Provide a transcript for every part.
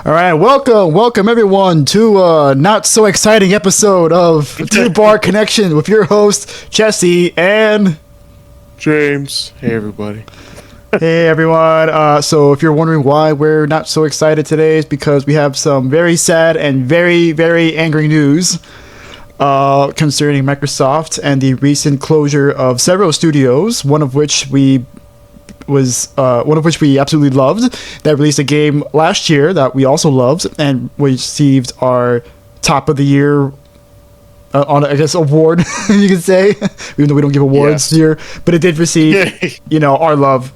All right, welcome everyone to a not so exciting episode of Two Bar Connection with your host Jesse and James. Hey everybody. Hey everyone. So if you're wondering why we're not so excited today, is because we have some very sad and very angry news concerning Microsoft and the recent closure of several studios, one of which we absolutely loved, that released a game last year that we also loved and received our top of the year on, I guess, award, you could say, even though we don't give awards here, but it did receive, our love.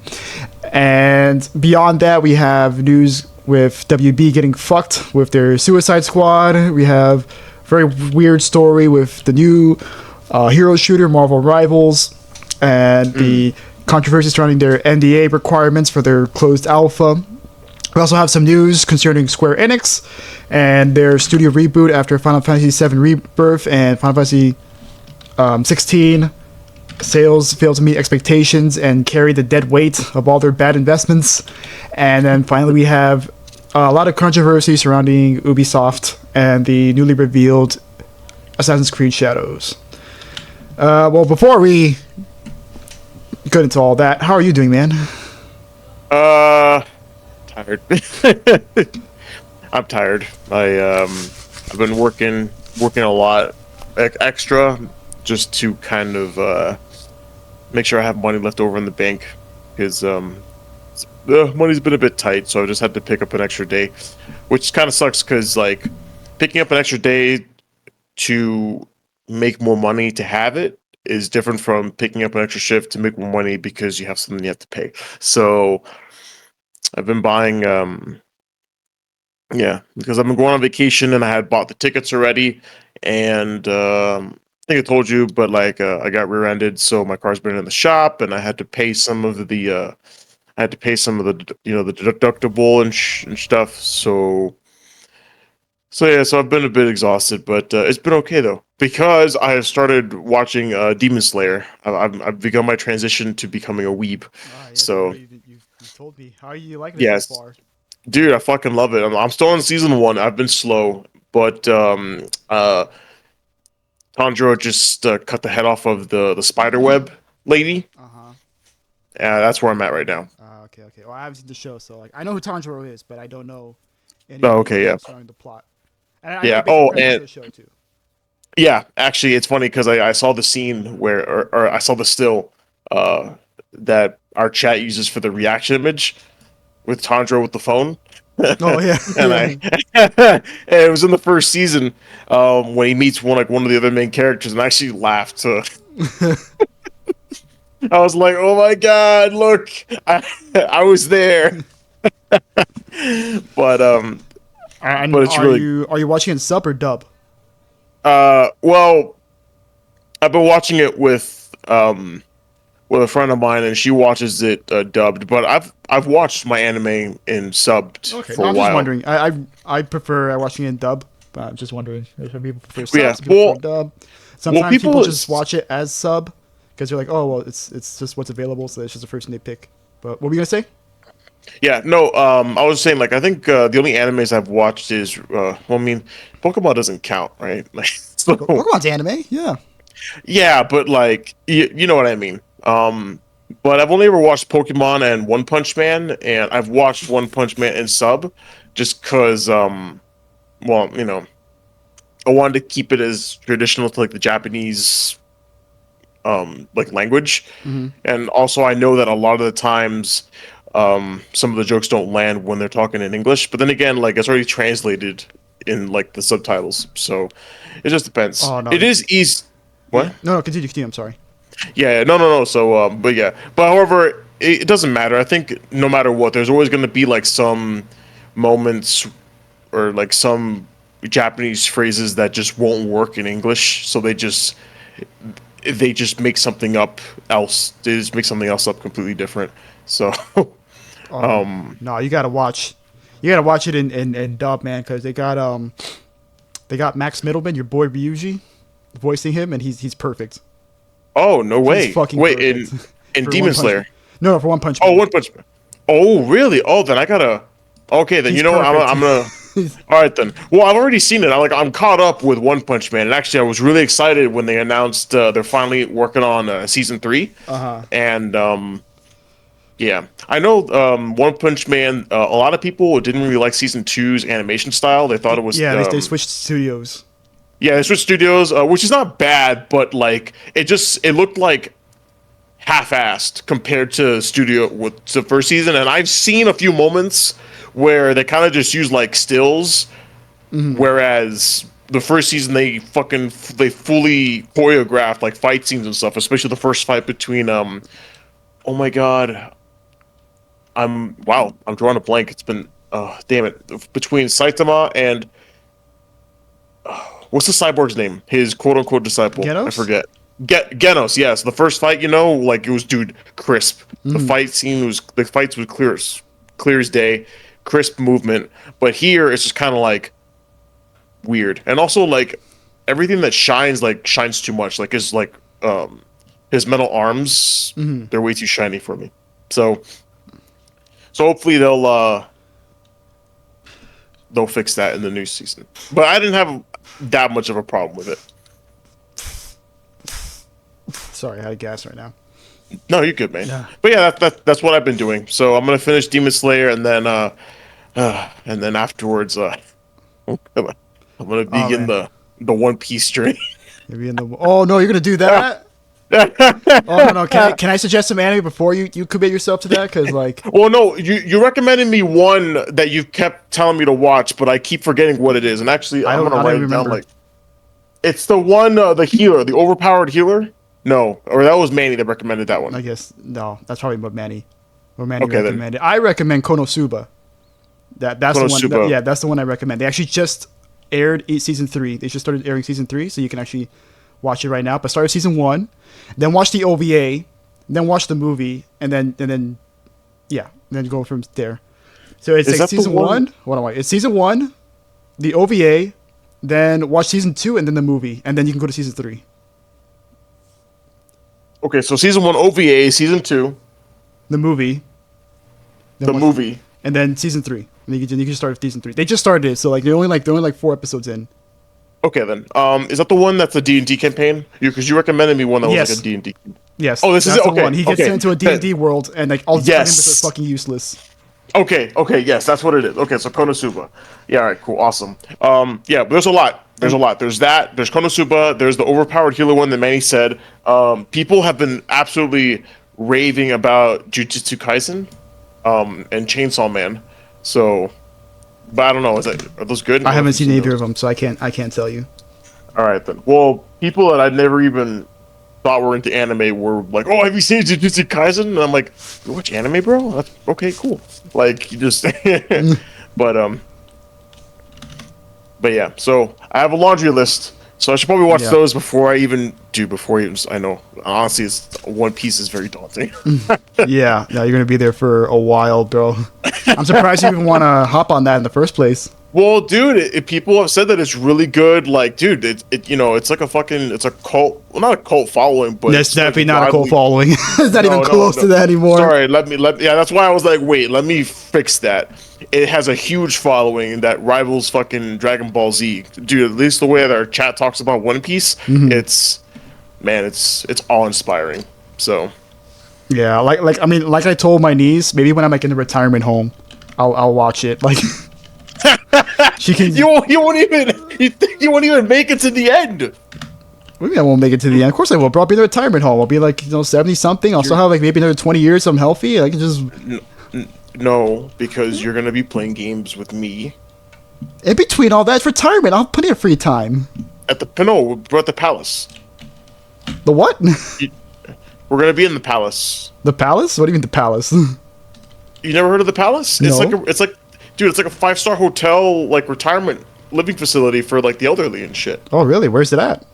And beyond that, we have news with WB getting fucked with their Suicide Squad. We have a very weird story with the new hero shooter, Marvel Rivals, and the controversy surrounding their NDA requirements for their closed alpha. We also have some news concerning Square Enix and their studio reboot after Final Fantasy VII Rebirth and Final Fantasy 16 sales failed to meet expectations and carry the dead weight of all their bad investments. And then finally we have a lot of controversy surrounding Ubisoft and the newly revealed Assassin's Creed Shadows. Well, before we get into all that, how are you doing, man? Tired. I'm tired. I've been working a lot extra just to kind of make sure I have money left over in the bank, because the money's been a bit tight, so I just had to pick up an extra day, which kind of sucks because like picking up an extra day to make more money to have it is different from picking up an extra shift to make more money because you have something you have to pay. So I've been buying, because I've been going on vacation and I had bought the tickets already, and I think I told you, but like I got rear-ended, so my car's been in the shop, and I had to pay some of the, the deductible and stuff. So I've been a bit exhausted, but it's been okay though, because I have started watching Demon Slayer. I've begun my transition to becoming a weeb. So you told me. How are you liking it so far? Dude, I fucking love it. I'm still on season 1. I've been slow, but Tanjiro just cut the head off of the spider web lady. Yeah, that's where I'm at right now. Okay. Well, I haven't seen the show, so like I know who Tanjiro is, but I don't know Oh, anything surrounding the plot. And I yeah. know the show too. Yeah, actually, it's funny because I saw the scene where, or I saw the still that our chat uses for the reaction image with Tanjiro with the phone. Oh yeah, and it was in the first season when he meets one of the other main characters, and I actually laughed. I was like, "Oh my god, look, I was there." But it's really. Are you watching it sub or dub? Well, I've been watching it with a friend of mine, and she watches it dubbed. But I've watched my anime in subbed for a while. I'm just wondering. I prefer watching it in dub, but I'm just wondering if people prefer sub. Yeah, people prefer dub. Sometimes people just watch it as sub because they're like, oh well, it's just what's available, so it's just the first thing they pick. But what were you gonna say? Yeah, no, I was saying, like, I think the only animes I've watched is, Pokemon doesn't count, right? Like, so, Pokemon's anime, yeah. Yeah, but, like, you know what I mean. But I've only ever watched Pokemon and One Punch Man, and I've watched One Punch Man in sub, just because, I wanted to keep it as traditional to, like, the Japanese, language. Mm-hmm. And also I know that a lot of the times some of the jokes don't land when they're talking in English, but then again, like, it's already translated in like the subtitles, so it just depends. Oh, no. It is easy. What? No, continue. I'm sorry. Yeah, no. So, but however, it doesn't matter. I think no matter what, there's always going to be like some moments or like some Japanese phrases that just won't work in English, so they just make something up else. They just make something else up completely different. So. No, you gotta watch it in dub, man, because they got Max Middleman, your boy Ryuji, voicing him, and he's perfect. Oh, no way! He's fucking wait, perfect. in Demon Slayer? No, for One Punch Man. Oh, One Punch Man. Oh, really? Oh, then I gotta. Okay, then you know what? I'm gonna. All right then. Well, I've already seen it. I'm caught up with One Punch Man, and actually, I was really excited when they announced they're finally working on season 3. And yeah, I know One Punch Man. A lot of people didn't really like season two's animation style. They thought it was they switched studios. Yeah, they switched studios, which is not bad, but like it looked like half-assed compared to studio with the first season. And I've seen a few moments where they kind of just use like stills, whereas the first season they fully choreographed like fight scenes and stuff, especially the first fight between oh my god, I'm drawing a blank. It's been damn it, between Saitama and what's the cyborg's name? His quote unquote disciple. Genos? I forget. Genos, yes. The first fight, like it was crisp. The fights was clear as day, crisp movement. But here it's just kind of like weird. And also like everything that shines too much. Like his his metal arms, they're way too shiny for me. So hopefully they'll fix that in the new season. But I didn't have that much of a problem with it. Sorry, I had gas right now. No, you're good, man. Yeah. But yeah, that's what I've been doing. So I'm gonna finish Demon Slayer, and then afterwards, I'm gonna begin the One Piece journey. Oh no, you're gonna do that? Oh no! Can I suggest some anime before you commit yourself to that? Because like, well, no, you recommended me one that you kept telling me to watch, but I keep forgetting what it is. And actually, I'm gonna write it down. Like, it's the one, the healer, the overpowered healer. No, or that was Manny that recommended that one. I guess no, that's probably what Manny recommended. Then. I recommend Konosuba. That's Konosuba. The one. That's the one I recommend. They actually just aired season 3. They just started airing season 3, so you can actually watch it right now. But start with season 1, then watch the OVA, then watch the movie, and then go from there. So it's like season 1. It's season 1, the OVA, then watch season 2, and then the movie, and then you can go to season 3. Okay, so season 1 OVA, season 2, the movie, and then season 3. And you can start with season 3. They just started it, so like they're only like 4 episodes in. Okay then. Is that the one that's the D&D campaign? Because you recommended me one that was like a D&D. Yes. Oh, this is it. Okay. One. He gets sent into a D&D world, and like all the members are fucking useless. Okay, yes, that's what it is. Okay, so Konosuba. Yeah, all right, cool, awesome. Yeah, but there's a lot. There's that. There's Konosuba. There's the overpowered healer one that Manny said. People have been absolutely raving about Jujutsu Kaisen, and Chainsaw Man. So, but I don't know. Are those good? I haven't seen either of them, so I can't tell you. All right then. Well, people that I'd never even thought were into anime were like, "Oh, have you seen Jujutsu Kaisen?" And I'm like, "You watch anime, bro? That's okay, cool." Like you just, but yeah. So I have a laundry list, so I should probably watch those before I even do. I know, honestly, One Piece is very daunting. Yeah, you're gonna be there for a while, bro. I'm surprised you even want to hop on that in the first place. Well, dude, people have said that it's really good. Like, dude, it's like it's a cult. Well, not a cult following, but it's definitely not a cult following. It's not even close to that anymore. Sorry, yeah, that's why I was like, wait, let me fix that. It has a huge following that rivals fucking Dragon Ball Z, dude. At least the way that our chat talks about One Piece, it's awe inspiring. So, yeah, like I told my niece, maybe when I'm like in the retirement home, I'll watch it. Like. She can. You won't even make it to the end. What do you mean I won't make it to the end? Of course I will, bro. I'll be in the retirement home. I'll be like 70 something. I'll still have like maybe another 20 years. So I'm healthy. I can just. No, because you're gonna be playing games with me. In between all that, it's retirement. I'll put in free time. We're at the palace. The what? We're gonna be in the palace. The palace? What do you mean the palace? You never heard of the palace? No. Dude, it's like a 5-star hotel, like retirement living facility for like the elderly and shit. Oh, really? Where's it at?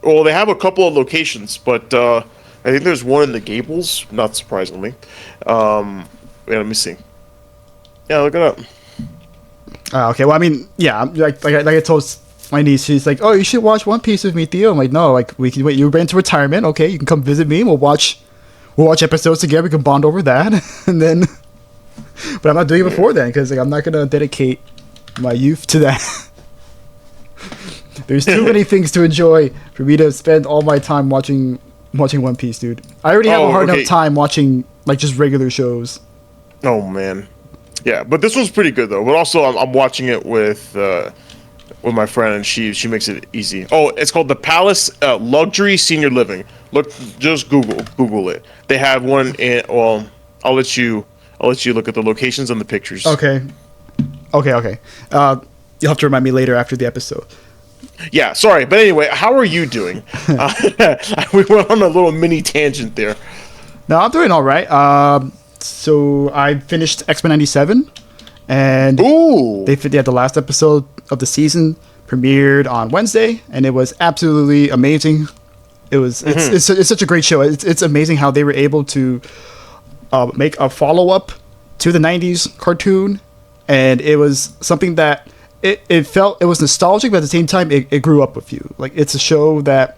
Well, they have a couple of locations, but I think there's one in the Gables, not surprisingly. Wait, let me see. Yeah, look it up. Okay, well, I mean, yeah, like I told my niece, she's like, "Oh, you should watch One Piece with me, Theo." I'm like, "No, like we can wait. You're into retirement, okay? You can come visit me. We'll watch episodes together. We can bond over that, and then." But I'm not doing it before then because like I'm not gonna dedicate my youth to that. There's too many things to enjoy for me to spend all my time watching One Piece, dude. I already have a hard enough time watching like just regular shows. Oh man, yeah, but this one's pretty good though. But also, I'm watching it with my friend, and she makes it easy. Oh, it's called the Palace Luxury Senior Living. Look, just Google it. They have one in. Well, I'll let you look at the locations and the pictures. Okay. You'll have to remind me later after the episode. Yeah, sorry, but anyway, how are you doing? We went on a little mini tangent there. No, I'm doing all right. So I finished X-Men '97, and they had the last episode of the season premiered on Wednesday, and it was absolutely amazing. It's such a great show. It's amazing how they were able to make a follow-up to the '90s cartoon, and it was something that it was nostalgic, but at the same time it grew up with you. Like, it's a show that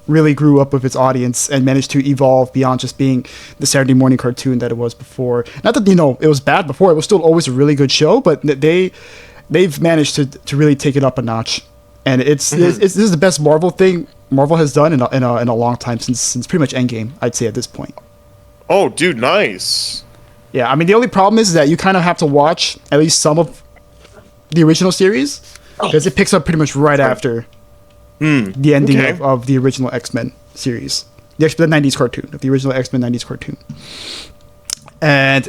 really grew up with its audience and managed to evolve beyond just being the Saturday morning cartoon that it was before. Not that, it was bad before. It was still always a really good show, but they've managed to really take it up a notch. And this is the best Marvel thing Marvel has done in a long time, since pretty much Endgame, I'd say, at this point. Oh, dude, nice. Yeah, I mean, the only problem is that you kind of have to watch at least some of the original series, because it picks up pretty much right after the ending of the original X-Men series, the 90s cartoon, of the original X-Men 90s cartoon. And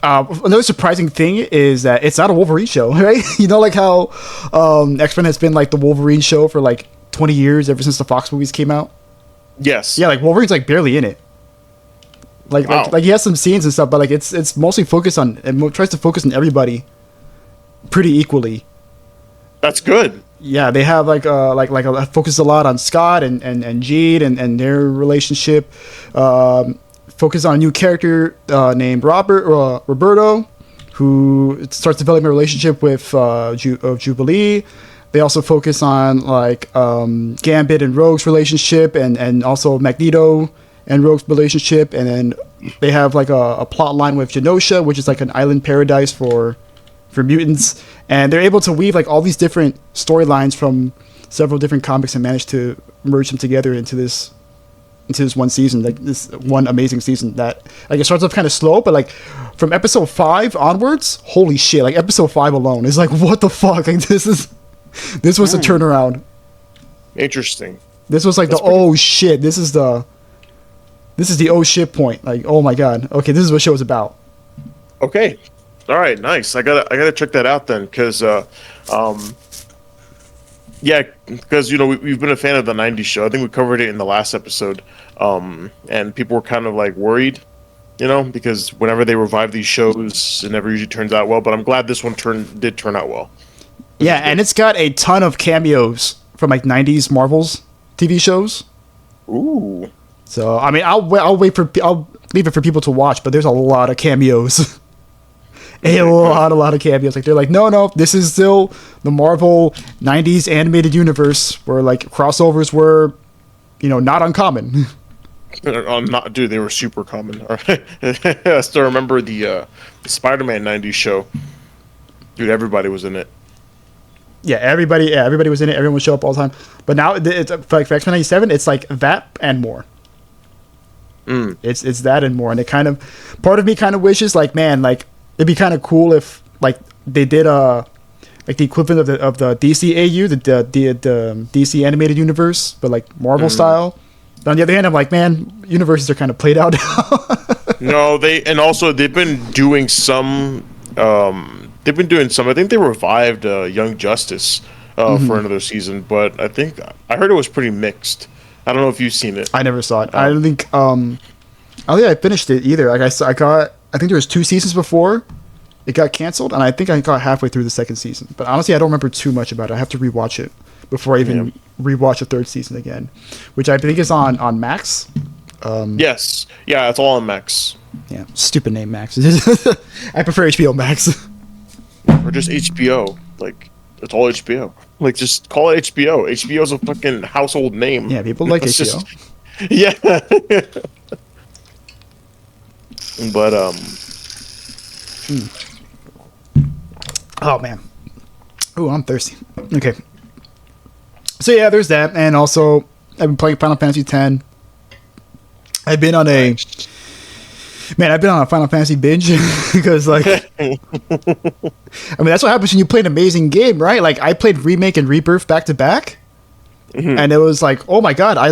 another surprising thing is that it's not a Wolverine show, right? Like how X-Men has been like the Wolverine show for like 20 years, ever since the Fox movies came out. Yes. Yeah, like Wolverine's like barely in it. Like he has some scenes and stuff, but like it's mostly focused on, and tries to focus on everybody pretty equally. That's good. Yeah, they have focus a lot on Scott and Jean and their relationship. Focus on a new character named Roberto, who starts developing a relationship with Jubilee. They also focus on Gambit and Rogue's relationship, and also Magneto and Rogue's relationship, and then they have like a plot line with Genosha, which is like an island paradise for mutants, and they're able to weave like all these different storylines from several different comics and manage to merge them together into this one season, like this one amazing season that like it starts off kind of slow, but like from episode 5 onwards, holy shit, like episode 5 alone is like, what the fuck, like this was a turnaround. Interesting. This was like oh shit, this is the oh shit point, like, oh my god, okay, this is what the show is about. Okay. All right, nice. I gotta check that out then, because we've been a fan of the '90s show. I think we covered it in the last episode, and people were kind of like worried, because whenever they revive these shows, it never usually turns out well. But I'm glad this one did turn out well. Yeah, and it's got a ton of cameos from like '90s Marvel's TV shows. Ooh. So I mean, I'll leave it for people to watch, but there's a lot of cameos. A lot of cameos. Like, they're like, no, this is still the Marvel 90s animated universe where like crossovers were, not uncommon. Dude, they were super common. I still remember the Spider-Man 90s show. Dude, everybody was in it. Yeah, everybody was in it. Everyone would show up all the time. But now it's for X-Men 97, it's like that and more. It's that and more. And it kind of, part of me kind of wishes, like, man, like, it'd be kind of cool if like they did like the equivalent of the DC AU, the DC animated universe, but like Marvel style. But on the other hand, I'm like, man, universes are kind of played out now. No, they've been doing some. I think they revived Young Justice for another season, but I heard it was pretty mixed. I don't know if you've seen it. I never saw it. I don't think I finished it either. Like I think there was 2 seasons before it got canceled, and I think I got halfway through the second season. But honestly, I don't remember too much about it. I have to rewatch it before I even rewatch the 3rd season again, which I think is on Max. Yes. Yeah, it's all on Max. Yeah, stupid name, Max. I prefer HBO Max. Or just HBO. Like, it's all HBO. Like, just call it HBO. HBO's a fucking household name. Yeah, people like HBO. Yeah. But oh man, Oh, I'm thirsty. Okay. So yeah, there's that, and also I've been playing Final Fantasy X. I've been on a Final Fantasy binge because like, I mean that's what happens when you play an amazing game, right? Like I played Remake and Rebirth back to back, and it was like, oh my god, I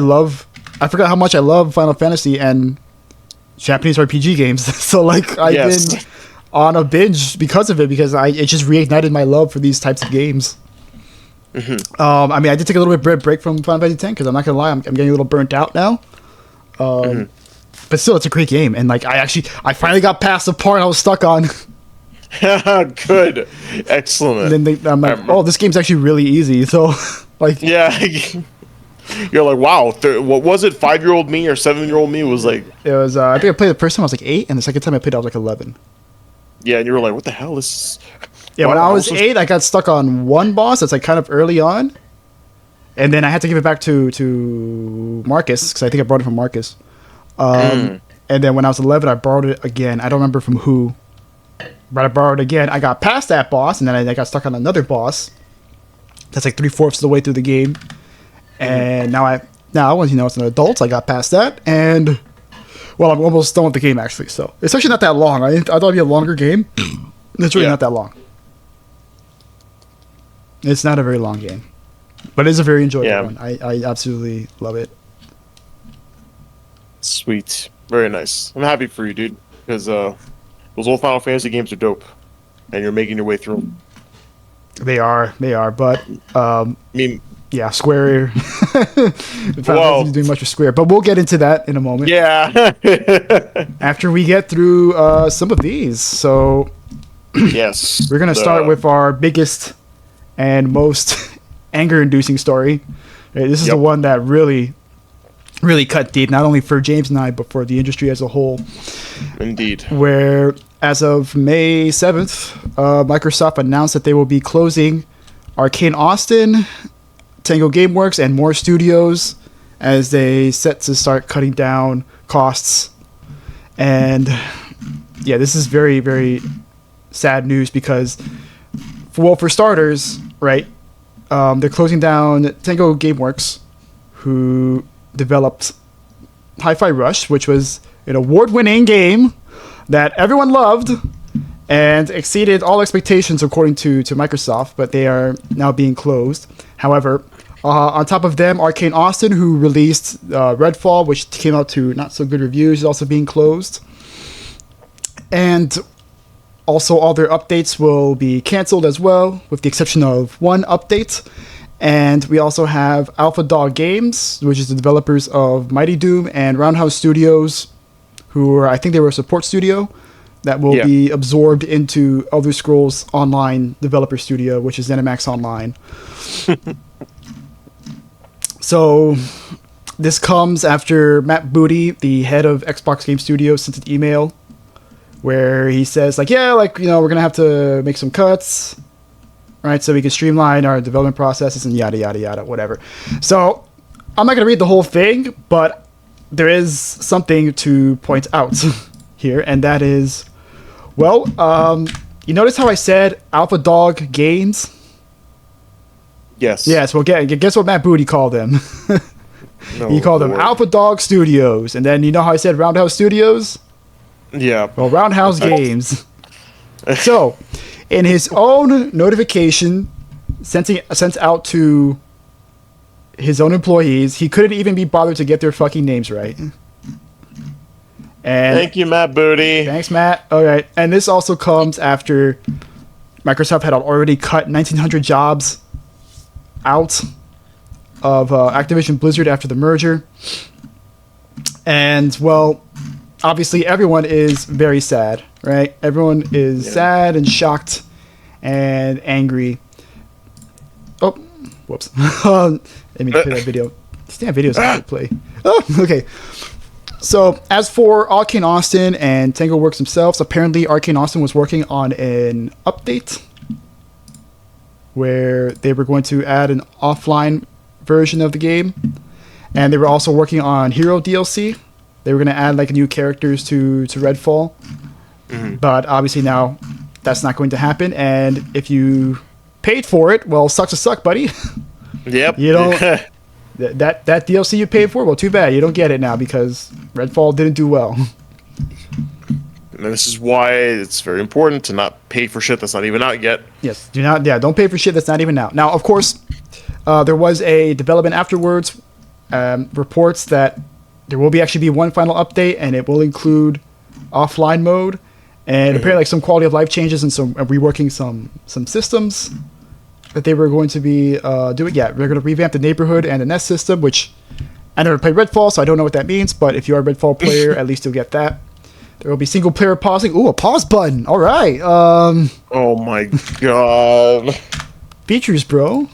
forgot how much I love Final Fantasy and Japanese RPG games. So like I've been on a binge because of it, because it just reignited my love for these types of games. I mean, I did take a little bit of break from Final Fantasy X because I'm not gonna lie, I'm getting a little burnt out now. But still, it's a great game, and like I finally got past the part I was stuck on. Good, excellent. And then I'm like, oh, this game's actually really easy. So, like, yeah, you're like, wow. What was it? 5-year-old me or 7-year-old me was like. It was. I think I played the first time I was like 8, and the second time I played I was like 11. Yeah, and you were like, what the hell is? Yeah, when I was 8, I got stuck on one boss that's like kind of early on, and then I had to give it back to Marcus because I think I brought it from Marcus. And then when I was 11, I borrowed it again. I don't remember from who, but I borrowed it again. I got past that boss, and then I got stuck on another boss. That's like 3/4 of the way through the game, and now once it's an adult, I got past that, and well, I'm almost done with the game actually. So it's actually not that long. I thought it'd be a longer game. It's really not that long. It's not a very long game, but it's a very enjoyable one. I absolutely love it. Sweet. Very nice. I'm happy for you, dude, because those old Final Fantasy games are dope, and you're making your way through them. They are, but I mean, yeah, Square. Final Fantasy is doing much with Square, but we'll get into that in a moment. Yeah. After we get through some of these, so yes, we're gonna start with our biggest and most anger-inducing story. This is the one that really cut deep, not only for James and I, but for the industry as a whole. Indeed. Where, as of May 7th, Microsoft announced that they will be closing Arcane Austin, Tango Gameworks, and more studios as they set to start cutting down costs. And yeah, this is very, very sad news because, for starters, right, they're closing down Tango Gameworks, who developed Hi-Fi Rush, which was an award-winning game that everyone loved and exceeded all expectations according to Microsoft, but they are now being closed. However, on top of them, Arcane Austin, who released Redfall, which came out to not so good reviews, is also being closed. And also all their updates will be canceled as well, with the exception of one update. And we also have Alpha Dog Games, which is the developers of Mighty Doom, and Roundhouse Studios, I think they were a support studio, that will be absorbed into Elder Scrolls Online Developer Studio, which is ZeniMax Online. So this comes after Matt Booty, the head of Xbox Game Studios, sent an email where he says, we're going to have to make some cuts, right, so we can streamline our development processes and yada, yada, yada, whatever. So I'm not going to read the whole thing, but there is something to point out here, and that is, you notice how I said Alpha Dog Games? Yes. Yes, well, guess what Matt Booty called them? He called them Alpha Dog Studios, and then you know how I said Roundhouse Studios? Yeah. Well, Roundhouse Games. So, in his own notification sent out to his own employees, he couldn't even be bothered to get their fucking names right. And thank you, Matt Booty. Thanks, Matt. All right. And this also comes after Microsoft had already cut 1,900 jobs out of Activision Blizzard after the merger. And, obviously everyone is very sad, right? Everyone is sad and shocked and angry. Oh, whoops. Let me play that video. This damn video is hard to play. Oh, okay. So, as for Arcane Austin and Tango Works themselves, apparently Arcane Austin was working on an update where they were going to add an offline version of the game. And they were also working on Hero DLC. They were going to add new characters to Redfall. Mm-hmm. But obviously now that's not going to happen. And if you paid for it. Well, sucks to suck, buddy. Yep. You don't that DLC you paid for. Well, too bad you don't get it now because Redfall didn't do well. And this is why it's very important to not pay for shit that's not even out yet. Yes, do not. Yeah, don't pay for shit that's not even out. Now, of course, there was a development afterwards. Reports that there will actually be one final update, and it will include offline mode, and apparently like some quality of life changes and some reworking some systems that they were going to be doing. Yeah, they're going to revamp the neighborhood and the nest system, which I never played Redfall, so I don't know what that means. But if you are a Redfall player, at least you'll get that. There will be single player pausing. Ooh, a pause button. All right. Oh my god. Features, bro.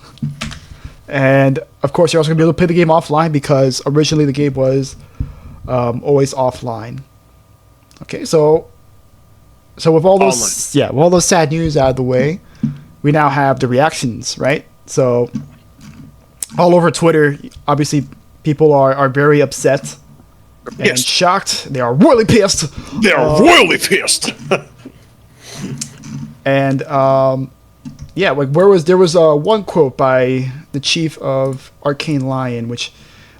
And of course, you're also gonna be able to play the game offline because originally the game was always offline. Okay, so with all those with all those sad news out of the way, we now have the reactions, right? So all over Twitter, obviously, people are very upset. And shocked. They are royally pissed. They are royally pissed. And yeah, like there was one quote by the chief of Arcane Lion, which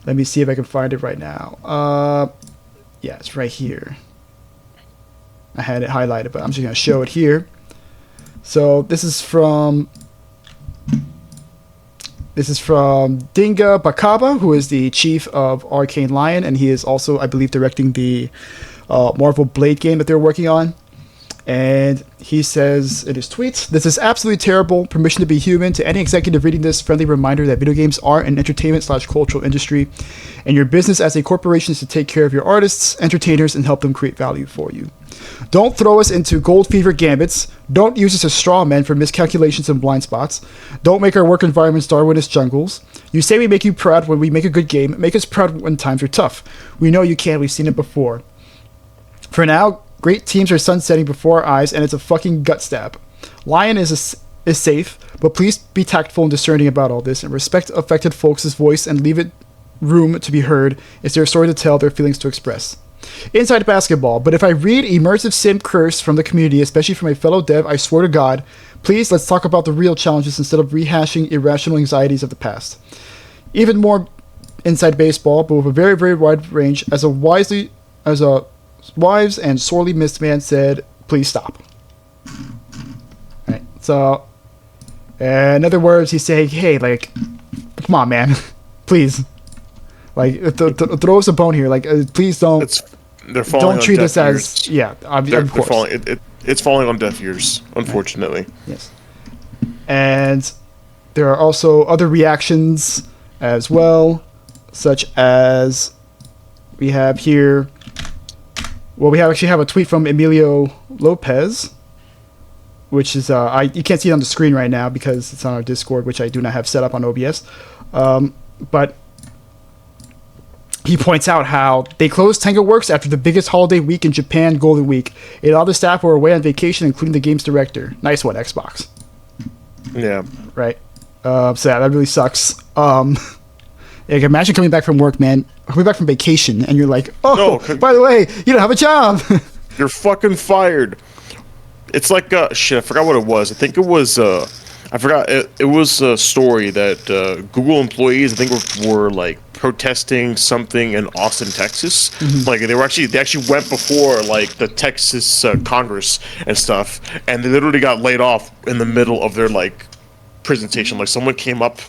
let me see if I can find it right now. Yeah, it's right here. I had it highlighted, but I'm just gonna show it here. So this is from Dinga Bakaba, who is the chief of Arcane Lion, and he is also, I believe, directing the Marvel Blade game that they're working on. And he says in his tweets, "This is absolutely terrible. Permission to be human. To any executive reading this, friendly reminder that video games are an entertainment/cultural industry, and your business as a corporation is to take care of your artists, entertainers, and help them create value for you. Don't throw us into gold fever gambits. Don't use us as straw men for miscalculations and blind spots. Don't make our work environments Darwinist jungles. You say we make you proud when we make a good game. Make us proud when times are tough. We know you can. We've seen it before. For now, great teams are sunsetting before our eyes, and it's a fucking gut stab. Lion is safe, but please be tactful and discerning about all this, and respect affected folks' voice and leave it room to be heard. It's their story to tell, their feelings to express. Inside basketball, but if I read immersive sim curse from the community, especially from a fellow dev, I swear to God, please let's talk about the real challenges instead of rehashing irrational anxieties of the past. Even more inside baseball, but with a very, very wide range, as a wise and sorely missed man said, please stop. Right. So, in other words, he's saying, hey, like, come on, man. Please. Like, throw us a bone here. Like, please don't treat us as... Yeah, of course. It's falling on deaf ears, unfortunately. Right. Yes. And there are also other reactions as well, such as we have here... Well, we actually have a tweet from Emilio Lopez, which is... you can't see it on the screen right now because it's on our Discord, which I do not have set up on OBS. But... he points out how they closed Tango Gameworks after the biggest holiday week in Japan, Golden Week. And all the staff were away on vacation, including the game's director. Nice one, Xbox. Yeah. Right. So yeah, that really sucks. Like, imagine coming back from work, man. Coming back from vacation, and you're like, oh, no, by the way, you don't have a job. You're fucking fired. It's like, shit, I forgot what it was. I think it was, I forgot. It was a story that Google employees, I think, were like protesting something in Austin, Texas. Mm-hmm. Like they actually went before like the Texas Congress and stuff, and they literally got laid off in the middle of their like presentation. Like someone came up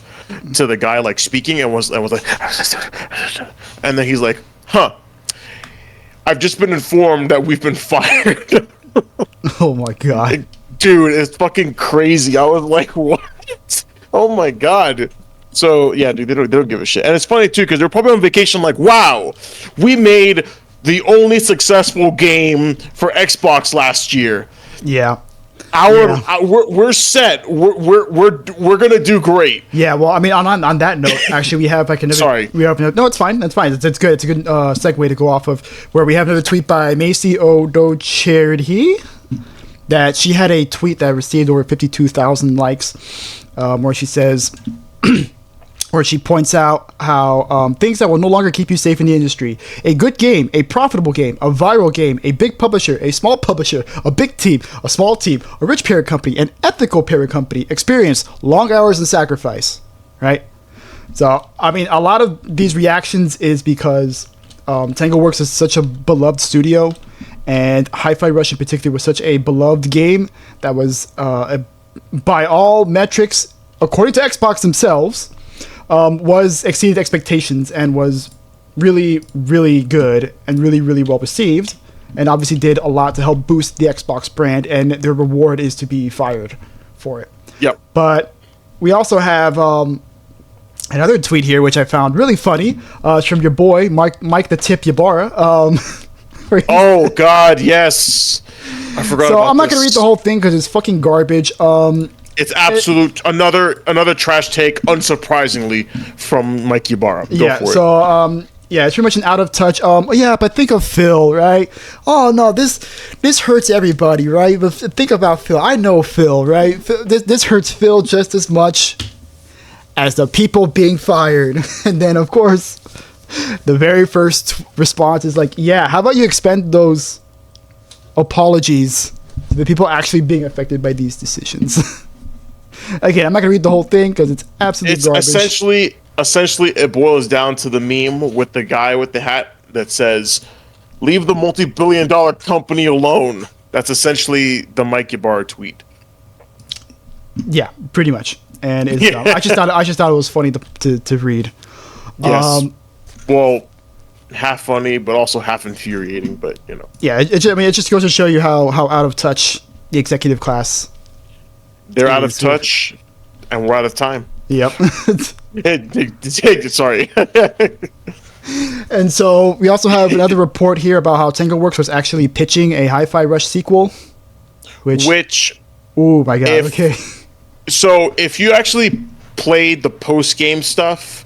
to the guy like speaking and was like, and then he's like, "Huh, I've just been informed that we've been fired." Oh my god. Dude, it's fucking crazy. I was like, what? Oh my god. So, yeah, dude, they don't give a shit. And it's funny, too, because they're probably on vacation like, wow, we made the only successful game for Xbox last year. Yeah. We're set. We're gonna do great. Yeah, well, I mean, on that note, actually, we have like another. Sorry. No, it's fine. That's fine. It's good. It's a good segue to go off of, where we have another tweet by Macy Odocherdi. That she had a tweet that received over 52,000 likes, where she says, where she points out how things that will no longer keep you safe in the industry. A good game, a profitable game, a viral game, a big publisher, a small publisher, a big team, a small team, a rich parent company, an ethical parent company, experience, long hours and sacrifice, right? So, I mean, a lot of these reactions is because Tango Works is such a beloved studio, and Hi-Fi Rush in particular was such a beloved game that was, by all metrics, according to Xbox themselves, was exceeded expectations and was really, really good and really, really well received, and obviously did a lot to help boost the Xbox brand, and their reward is to be fired for it. Yep. But we also have another tweet here, which I found really funny. It's from your boy, Mike the Tip Ybarra. Oh, God, yes. I forgot So about I'm not going to this. read the whole thing because it's fucking garbage. It's absolute another trash take, unsurprisingly, from Mike Ybarra. Go Yeah, for it. so yeah, it's pretty much an out of touch. Yeah, but think of Phil, right? Oh no, this hurts everybody, right? But think about Phil. I know Phil, right? This hurts Phil just as much as the people being fired. And then of course, the very first response is like, yeah, how about you expend those apologies to the people actually being affected by these decisions? Again, I'm not gonna read the whole thing because it's absolutely It's garbage. essentially it boils down to the meme with the guy with the hat that says, "Leave the multi-billion-dollar company alone." That's essentially the Mike Ybarra tweet. Yeah, pretty much. And it's, Yeah. I just thought it was funny to read. Yes. Well, half funny, but also half infuriating. But you know, Yeah, it just goes to show you how out of touch the executive class. they're out of It's weird. touch, and we're out of time. Yep. Sorry. And so we also have another report here about how Tango Works was actually pitching a Hi-Fi Rush sequel. Which, Oh my god. if- Okay. so if you actually played the post-game stuff,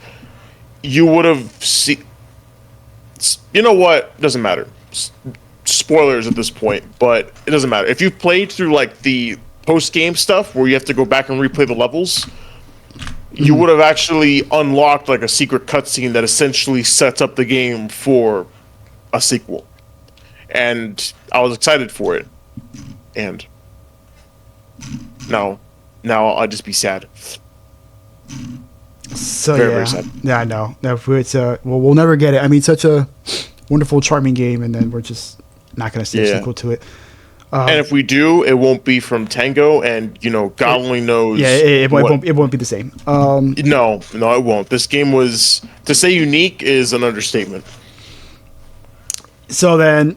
you would have seen. You know what? Doesn't matter. Spoilers at this point, but it doesn't matter. If you played through like the post-game stuff where you have to go back and replay the levels, you would have actually unlocked like a secret cutscene that essentially sets up the game for a sequel. And I was excited for it. And now I'll just be sad. So Very, yeah. very sad. Yeah, I know. No, it's we'll never get it. I mean, such a wonderful, charming game, and then we're just not going to see a Yeah. sequel to it. And if we do, it won't be from Tango, and you know, God only knows. Yeah, it what- won't be the same. No, it won't. This game was, to say unique is an understatement. So then,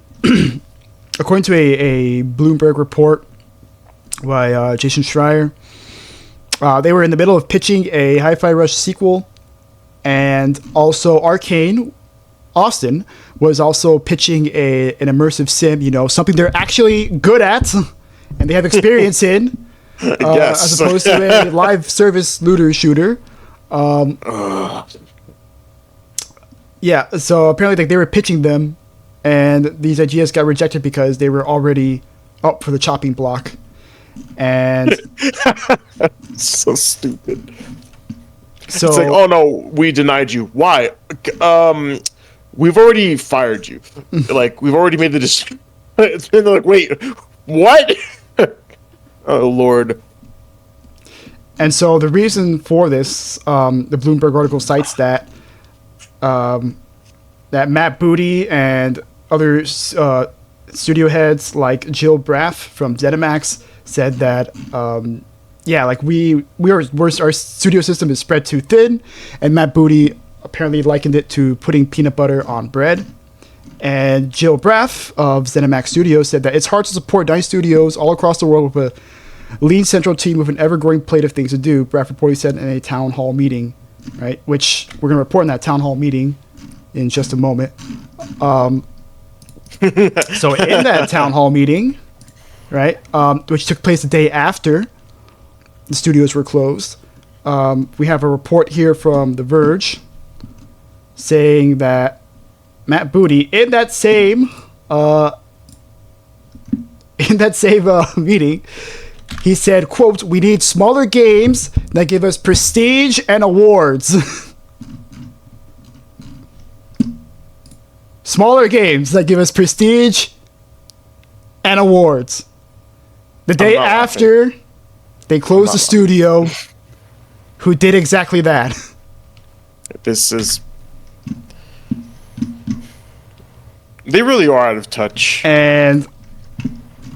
according to a Bloomberg report by Jason Schreier, they were in the middle of pitching a Hi-Fi Rush sequel, and also Arcane Austin was also pitching an immersive sim, something they're actually good at and they have experience in, Yes. as opposed to a live service looter shooter. Yeah, so apparently they were pitching them, and these ideas got rejected because they were already up for the chopping block. And So stupid. so It's like, oh no, we denied you. Why? We've already fired you. Like, we've already made the decision. It's been like, wait, what? Oh Lord. And so the reason for this, the Bloomberg article cites that that Matt Booty and other studio heads like Jill Braff from ZeniMax said that our studio system is spread too thin, and Matt Booty apparently likened it to putting peanut butter on bread. And Jill Braff of ZeniMax Studios said that it's hard to support 9 studios all across the world with a lean central team with an ever-growing plate of things to do, Braff reportedly said in a town hall meeting, right? Which we're going to report in that town hall meeting in just a moment. So in that town hall meeting, right, which took place the day after the studios were closed, we have a report here from The Verge saying that Matt Booty in that same meeting, he said, quote, "We need smaller games that give us prestige and awards." smaller games that give us prestige and awards. The day after, they closed the studio who did exactly that. This is... They really are out of touch. And,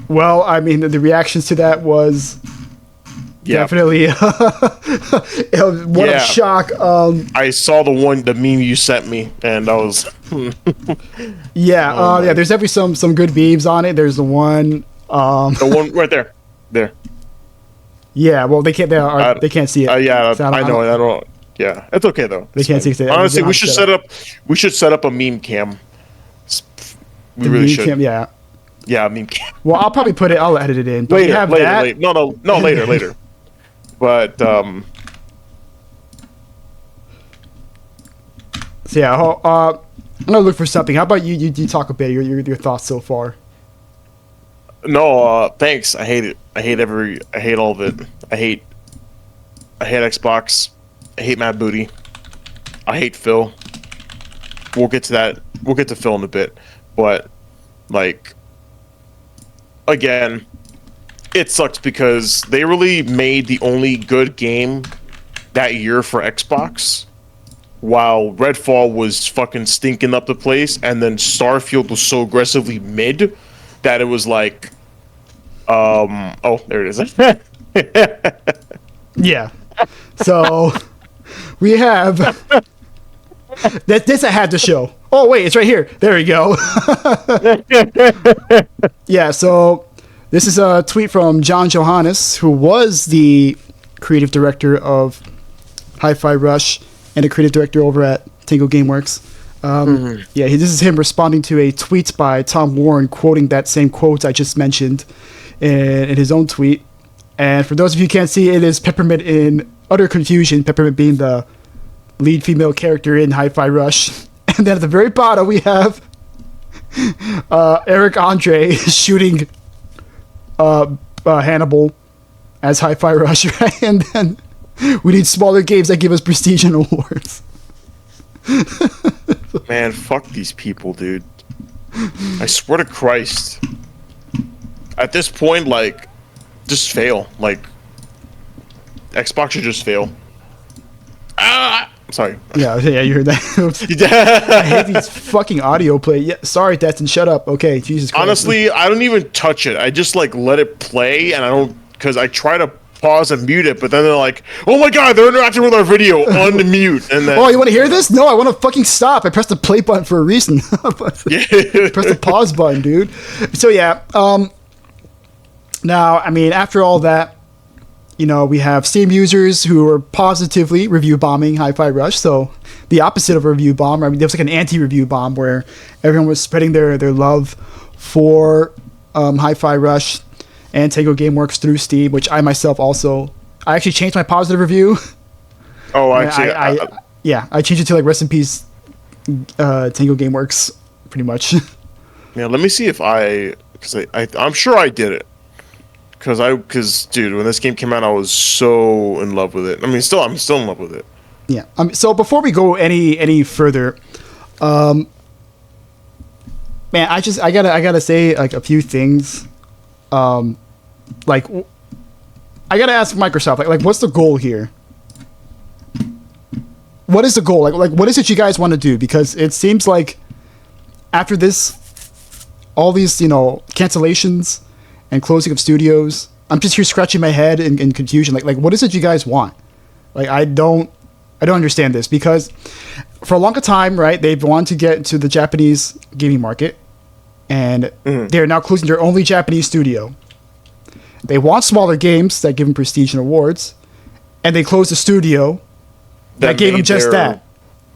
well, I mean, the reactions to that was definitely what a shock. I saw the meme you sent me, and I was... yeah, there's definitely some good memes on it. There's the one... the one right there. There. Yeah, well, they can't see it. Yeah, I know. I don't... Yeah, it's okay, though. They can't see it. Honestly, we should set up a meme cam. We really should. Cam, yeah. Yeah, meme cam. Well, I'll probably put it. I'll edit it in. But later. No, later. But So yeah, I'm gonna look for something. How about you talk a bit? Your thoughts so far? No, thanks. I hate it. I hate all of it. I hate Xbox. I hate Mad Booty. I hate Phil. We'll get to that. We'll get to Phil in a bit. But, like, again, it sucks because they really made the only good game that year for Xbox, while Redfall was fucking stinking up the place, and then Starfield was so aggressively mid that it was like, oh, there it is. Yeah. So we have this. I had to show. Oh wait, it's right here. There we go. Yeah. So this is a tweet from John Johannes, who was the creative director of Hi-Fi Rush and a creative director over at Tango Gameworks. Yeah, this is him responding to a tweet by Tom Warren, quoting that same quote I just mentioned in his own tweet. And for those of you who can't see, it is Peppermint in utter confusion, Peppermint being the lead female character in Hi-Fi Rush. And then at the very bottom, we have Eric Andre shooting Hannibal as Hi-Fi Rush, right? And then we need smaller games that give us prestige and awards. Man, fuck these people, dude. I swear to Christ. At this point, like, just fail. Like, Xbox should just fail. Sorry. Yeah, you heard that. I hate these fucking audio play. Yeah, sorry, Destin, shut up. Okay, Jesus Christ. Honestly, I don't even touch it. I just, like, let it play, and I don't... Because I try to pause and mute it, but then they're like, oh my god, they're interacting with our video. Unmute. And then... Oh, you want to hear this? No, I want to fucking stop. I pressed the play button for a reason. Press the pause button, dude. So, yeah. Now, I mean, after all that, you know, we have Steam users who are positively review bombing Hi-Fi Rush. So the opposite of a review bomb. I mean, there was like an anti-review bomb where everyone was spreading their love for Hi-Fi Rush and Tango Gameworks through Steam, which I myself also... I actually changed my positive review. Oh, actually... I changed it to like rest in peace Tango Gameworks, pretty much. Yeah, let me see if because I'm sure I did it. Because dude, when this game came out, I was so in love with it. I mean, I'm still in love with it. Yeah. So before we go any further, man, I gotta say like a few things. Like, I gotta ask Microsoft, like what's the goal here? What is the goal? Like what is it you guys want to do? Because it seems like after this, all these, you know, cancellations and closing of studios, I'm just here scratching my head in confusion. Like what is it you guys want? Like I don't understand this, because for a longer time, right, they've wanted to get into the Japanese gaming market, and they're now closing their only Japanese studio. They want smaller games that give them prestige and awards, and they closed the studio that gave them just that.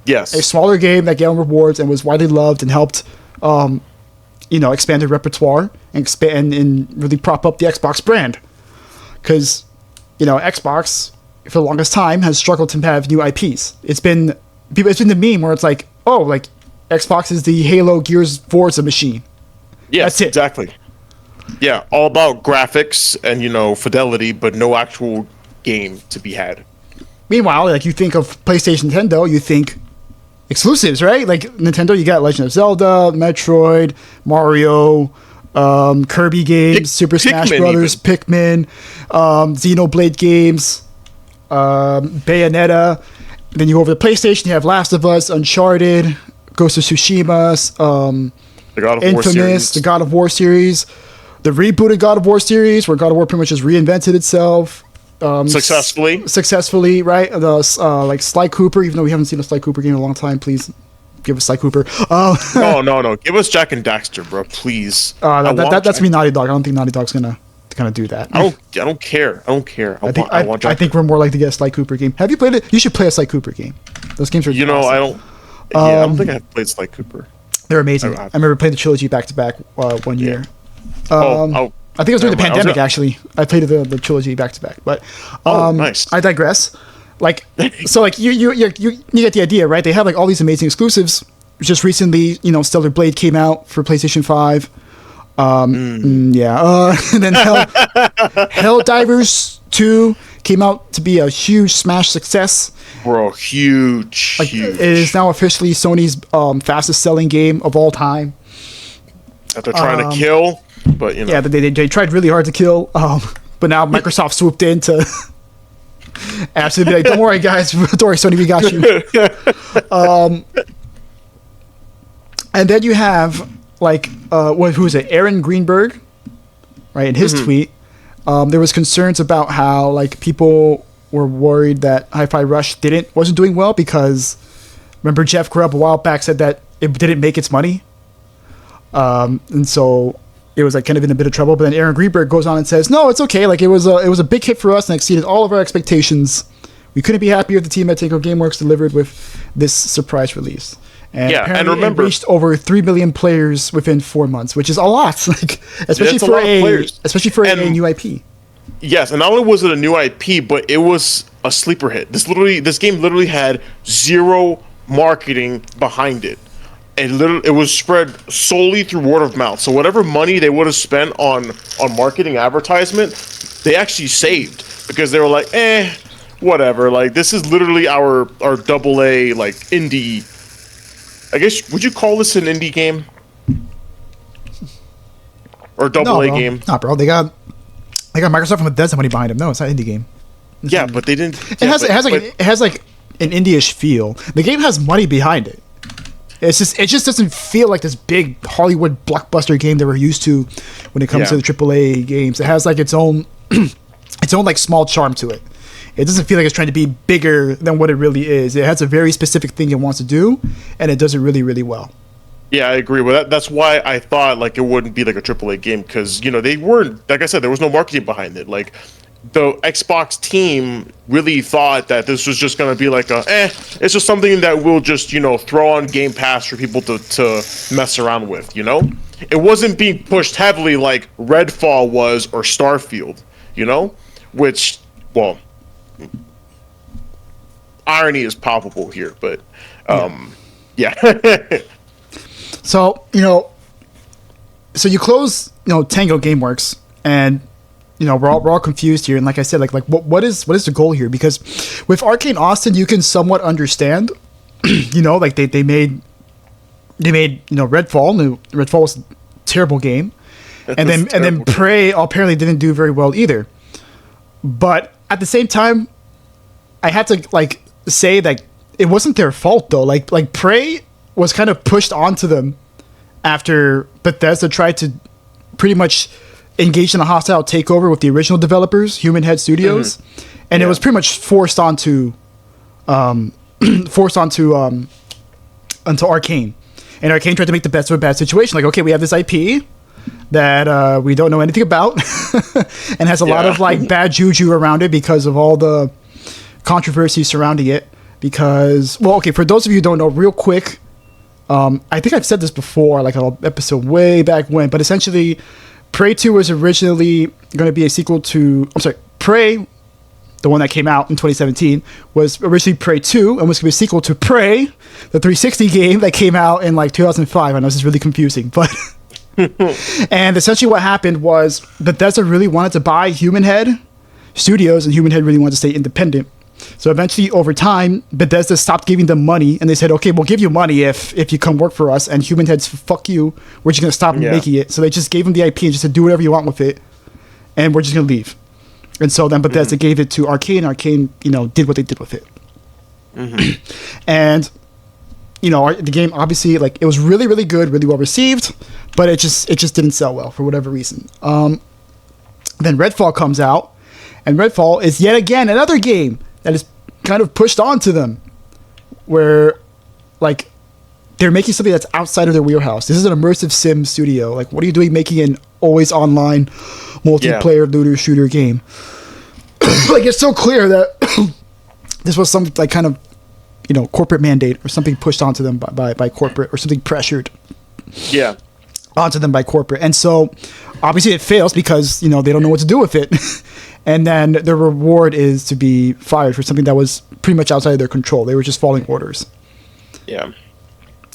Yes. A smaller game that gave them rewards and was widely loved and helped you know, expand their repertoire and expand and really prop up the Xbox brand. Because, you know, Xbox, for the longest time, has struggled to have new IPs. It's been the meme where it's like, oh, like, Xbox is the Halo Gears Forza machine. Yes, that's it. Exactly. Yeah, all about graphics and, you know, fidelity, but no actual game to be had. Meanwhile, like, you think of PlayStation Nintendo, you think exclusives, right? Like Nintendo, you got Legend of Zelda, Metroid, Mario, Kirby games, Super Smash Pikmin Brothers, Pikmin, Xenoblade games, Bayonetta. Then you go over to PlayStation, you have Last of Us, Uncharted, Ghost of Tsushima, The God of War Infamous, series. the God of War series, the rebooted God of War series, where God of War pretty much just reinvented itself. Successfully, right? The like Sly Cooper, even though we haven't seen a Sly Cooper game in a long time, please give us Sly Cooper. No. Give us Jack and Daxter, bro, please. That's me, Naughty Dog. I don't think Naughty Dog's gonna do that. I don't care. I think we're more likely to get a Sly Cooper game. Have you played it? You should play a Sly Cooper game. Those games are awesome. I don't think I've played Sly Cooper. They're amazing. I remember playing the trilogy back to back one year. I think it was during the pandemic, actually. I played the trilogy back to back. But nice. I digress. Like, so like you get the idea, right? They have like all these amazing exclusives. Just recently, Stellar Blade came out for PlayStation 5. And then Helldivers 2 came out to be a huge smash success. Bro, huge. It is now officially Sony's fastest selling game of all time. That they're trying to kill, but Yeah, they tried really hard to kill, but now Microsoft swooped in to absolutely be like, don't worry guys, don't worry Sony, we got you. And then you have like who is it, Aaron Greenberg, right? In his tweet, there was concerns about how like people were worried that Hi-Fi Rush wasn't doing well because remember Jeff Grubb a while back said that it didn't make its money, and so it was like kind of in a bit of trouble. But then Aaron Greenberg goes on and says, no, it's okay, like it was a big hit for us and exceeded all of our expectations. We couldn't be happier if the team at Tango Gameworks delivered with this surprise release. And and remember, it reached over 3 million players within 4 months, which is a lot, like especially for a new IP. Yes, and not only was it a new IP, but it was a sleeper hit. This game literally had zero marketing behind it. It was spread solely through word of mouth. So whatever money they would have spent on marketing advertisement, they actually saved because they were like, whatever. Like this is literally our AA like indie. I guess would you call this an indie game or AA game? Nah, bro. They got Microsoft and Bethesda money behind them. No, it's not an indie game. But they didn't. It has like an indie-ish feel. The game has money behind it. It just doesn't feel like this big Hollywood blockbuster game that we're used to when it comes to the AAA games. It has like its own like small charm to it. It doesn't feel like it's trying to be bigger than what it really is. It has a very specific thing it wants to do, and it does it really, really well. Yeah, I agree with that. That's why I thought like it wouldn't be like a AAA game because they weren't, like I said, there was no marketing behind it. Like the Xbox team really thought that this was just going to be like it's just something that we'll just throw on Game Pass for people to mess around with. It wasn't being pushed heavily like Redfall was or Starfield. Which irony is palpable here, but yeah. So so you close Tango Gameworks, and we're all confused here. And like I said, like what is the goal here? Because with Arcane Austin, you can somewhat understand. Like they made Redfall. Redfall was a terrible game, and then Prey apparently didn't do very well either. But at the same time, I had to like say that it wasn't their fault though. Like Prey was kind of pushed onto them after Bethesda tried to pretty much engage in a hostile takeover with the original developers, Human Head Studios, and it was pretty much forced onto Arcane. And Arcane tried to make the best of a bad situation. Like, okay, we have this IP that we don't know anything about and has a lot of like bad juju around it because of all the controversy surrounding it. Because, for those of you who don't know, real quick, I think I've said this before, like an episode way back when, but essentially, Prey 2 was originally going to be a sequel to... Prey, the one that came out in 2017, was originally Prey 2, and was going to be a sequel to Prey, the 360 game that came out in like 2005. I know this is really confusing, but... And essentially what happened was Bethesda really wanted to buy Human Head Studios, and Human Head really wanted to stay independent. So eventually, over time, Bethesda stopped giving them money, and they said, "Okay, we'll give you money if you come work for us." And Human Head's, "Fuck you, we're just gonna stop making it." So they just gave them the IP and just said, "Do whatever you want with it, and we're just gonna leave." And so then Bethesda gave it to Arcane. Arcane, did what they did with it. And the game obviously, like, it was really, really good, really well received, but it just didn't sell well for whatever reason. Then Redfall comes out, and Redfall is yet again another game that is kind of pushed onto them, where, like, they're making something that's outside of their wheelhouse. This is an immersive sim studio. Like, what are you doing making an always online multiplayer looter shooter game? Like, it's so clear that this was some, like, kind of, corporate mandate or something pushed onto them by corporate, or something pressured onto them by corporate. And so obviously it fails because, they don't know what to do with it. And then the reward is to be fired for something that was pretty much outside of their control. They were just following orders. Yeah.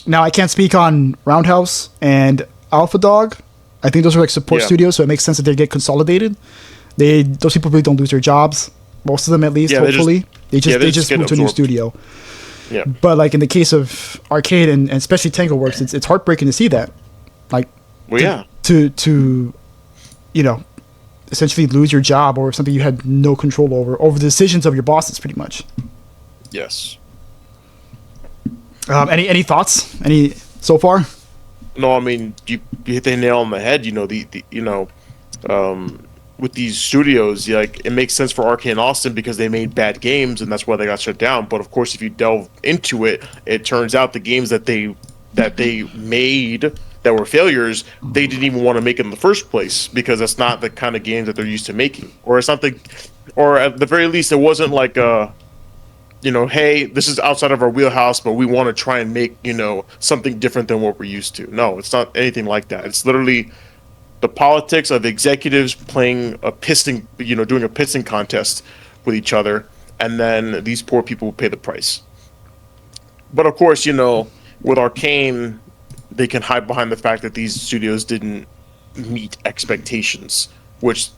Now, I can't speak on Roundhouse and Alpha Dog. I think those are like support studios, so it makes sense that they get consolidated. Those people really don't lose their jobs. Most of them, at least, hopefully. They just move to a new studio. Yeah. But, like, in the case of Arcade and especially Tango Works, it's heartbreaking to see that. Like, to essentially lose your job or something you had no control over the decisions of your bosses, pretty much. Yes. Any thoughts? Any so far? No, I mean, you hit the nail on the head. With these studios, like, it makes sense for Arcane Austin because they made bad games and that's why they got shut down. But of course, if you delve into it, it turns out the games that they made that were failures, they didn't even want to make in the first place because that's not the kind of games that they're used to making, or something, or at the very least, it wasn't like hey, this is outside of our wheelhouse, but we want to try and make something different than what we're used to. No, it's not anything like that. It's literally the politics of executives playing doing a pissing contest with each other, and then these poor people pay the price. But of course, with Arcane, they can hide behind the fact that these studios didn't meet expectations, which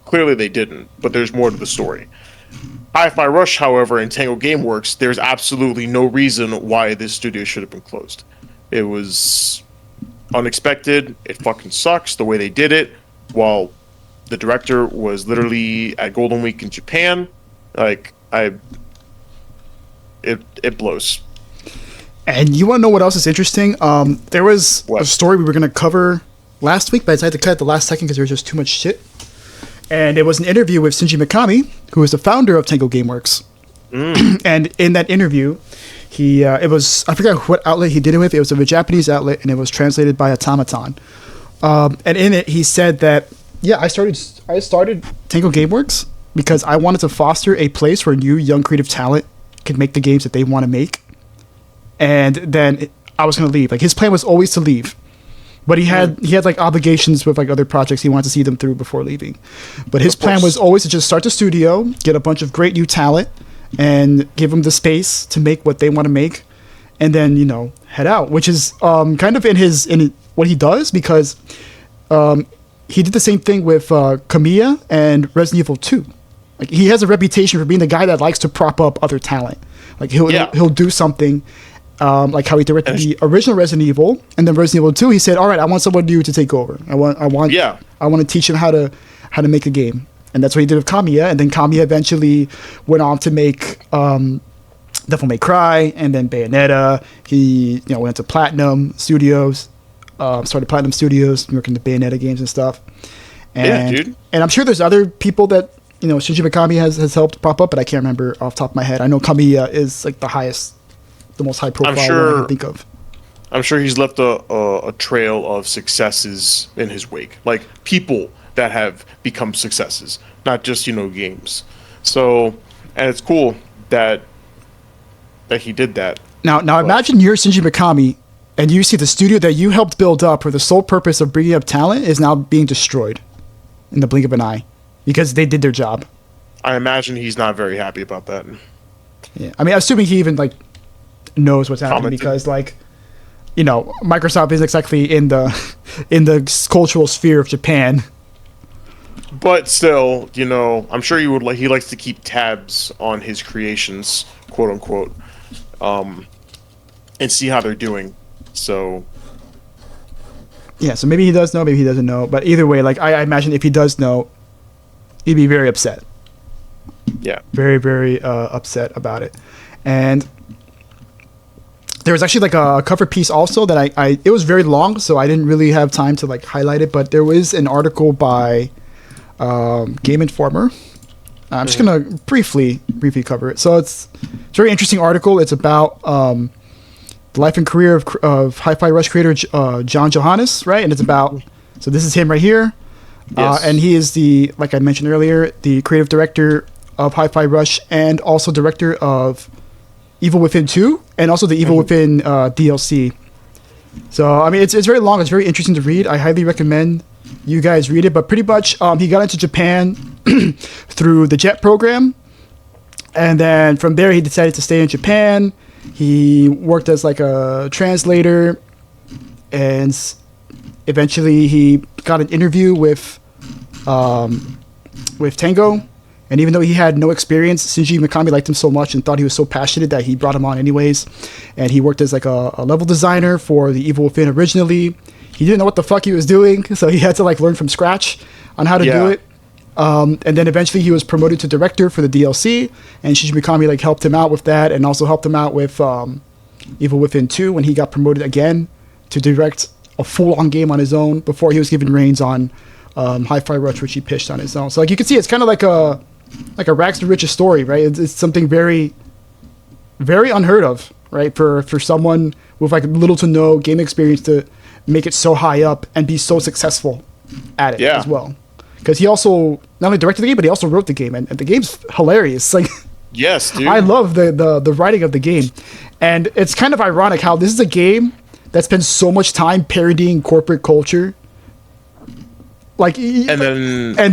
clearly they didn't, but there's more to the story. Hi-Fi Rush, however, and Tango Gameworks, there's absolutely no reason why this studio should have been closed. It was unexpected. It fucking sucks the way they did it, while the director was literally at Golden Week in Japan. Like, it blows. And you want to know what else is interesting? There was a story we were going to cover last week, but I decided to cut it at the last second because there was just too much shit. And it was an interview with Shinji Mikami, who is the founder of Tango Gameworks. And in that interview, I forgot what outlet he did it with. It was a Japanese outlet, and it was translated by Automaton. And in it, he said that, I started Tango Gameworks because I wanted to foster a place where new, young, creative talent could make the games that they want to make. And then I was going to leave. Like, his plan was always to leave. But he had like obligations with like other projects. He wanted to see them through before leaving. But his plan was always to just start the studio, get a bunch of great new talent, and give them the space to make what they want to make, and then head out. Which is kind of in what he does, because he did the same thing with Kamiya and Resident Evil 2. Like, he has a reputation for being the guy that likes to prop up other talent. Like, he'll do something. Like how he directed the original Resident Evil, and then Resident Evil 2, he said, "All right, I want someone new to take over. I want to teach him how to make a game." And that's what he did with Kamiya. And then Kamiya eventually went on to make Devil May Cry, and then Bayonetta. He went to Platinum Studios, started Platinum Studios, working the Bayonetta games and stuff. And, dude. And I'm sure there's other people that Shinji Mikami has helped prop up, but I can't remember off the top of my head. I know Kamiya is like the most high profile one I can think of. I'm sure he's left a trail of successes in his wake, like people that have become successes, not just games. So, and it's cool that he did that. Now imagine you're Shinji Mikami, and you see the studio that you helped build up for the sole purpose of bringing up talent is now being destroyed in the blink of an eye because they did their job. I imagine he's not very happy about that. Yeah, I mean, assuming he even like knows what's happening, because like Microsoft isn't exactly in the cultural sphere of Japan. But still, you know, I'm sure he likes to keep tabs on his creations, quote unquote, and see how they're doing. So Yeah, so maybe he does know, maybe he doesn't know. But either way, like I imagine if he does know, he'd be very upset. yeah. Very, very upset about it. And there was actually like a cover piece also that I it was very long, so I didn't really have time to like highlight it. But there was an article by Game Informer. I'm just gonna briefly cover it. So it's a very interesting article. It's about the life and career of Hi-Fi Rush creator John Johannes, right? And it's about, so this is him right here. Yes. And he is the, like I mentioned earlier, the creative director of Hi-Fi Rush and also director of Evil Within 2 and also the Evil Within DLC. So, I mean, it's very long. It's very interesting to read. I highly recommend you guys read it. But pretty much, he got into Japan through the JET program. And then from there, he decided to stay in Japan. He worked as like a translator, and eventually he got an interview with Tango. And even though he had no experience, Shinji Mikami liked him so much and thought he was so passionate that he brought him on anyways. And he worked as like a level designer for the Evil Within originally. He didn't know what the fuck he was doing, so he had to like learn from scratch on how to do it. And then eventually he was promoted to director for the DLC, and Shinji Mikami like helped him out with that, and also helped him out with Evil Within 2 when he got promoted again to direct a full-on game on his own before he was given reins on Hi-Fi Rush, which he pitched on his own. So like you can see, it's kind of like a rags to riches story, right? It's something very, very unheard of, right? For someone with like little to no game experience to make it so high up and be so successful at it as well. Because he also not only directed the game, but he also wrote the game, and the game's hilarious. Like, yes, dude. I love the writing of the game, and it's kind of ironic how this is a game that spends so much time parodying corporate culture. Like, and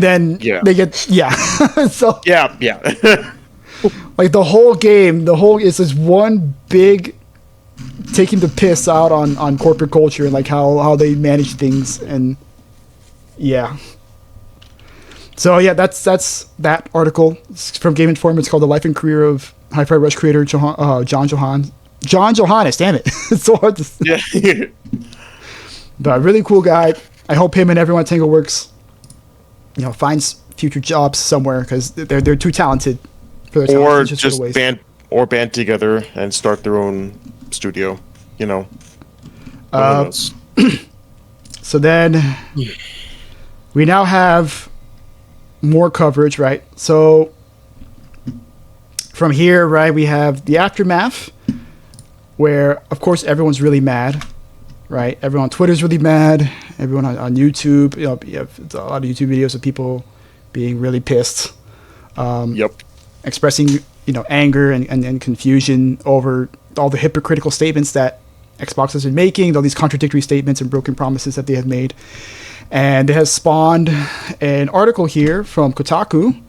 then they get so like the whole game, is this one big taking the piss out on corporate culture and like how they manage things, and so yeah, that's that article. It's from Game Informer. It's called "The Life and Career of Hi-Fi Rush creator John Johannes." Damn it, it's so hard to say. Yeah. But really cool guy. I hope him and everyone at Tango Works, finds future jobs somewhere, because they're too talented for their talent. Or just band together and start their own studio. So then we now have more coverage, right? So from here, right, we have the aftermath, where of course everyone's really mad, right? Everyone on Twitter's really mad. Everyone on YouTube, you have a lot of YouTube videos of people being really pissed, expressing anger and confusion over all the hypocritical statements that Xbox has been making, all these contradictory statements and broken promises that they have made. And it has spawned an article here from Kotaku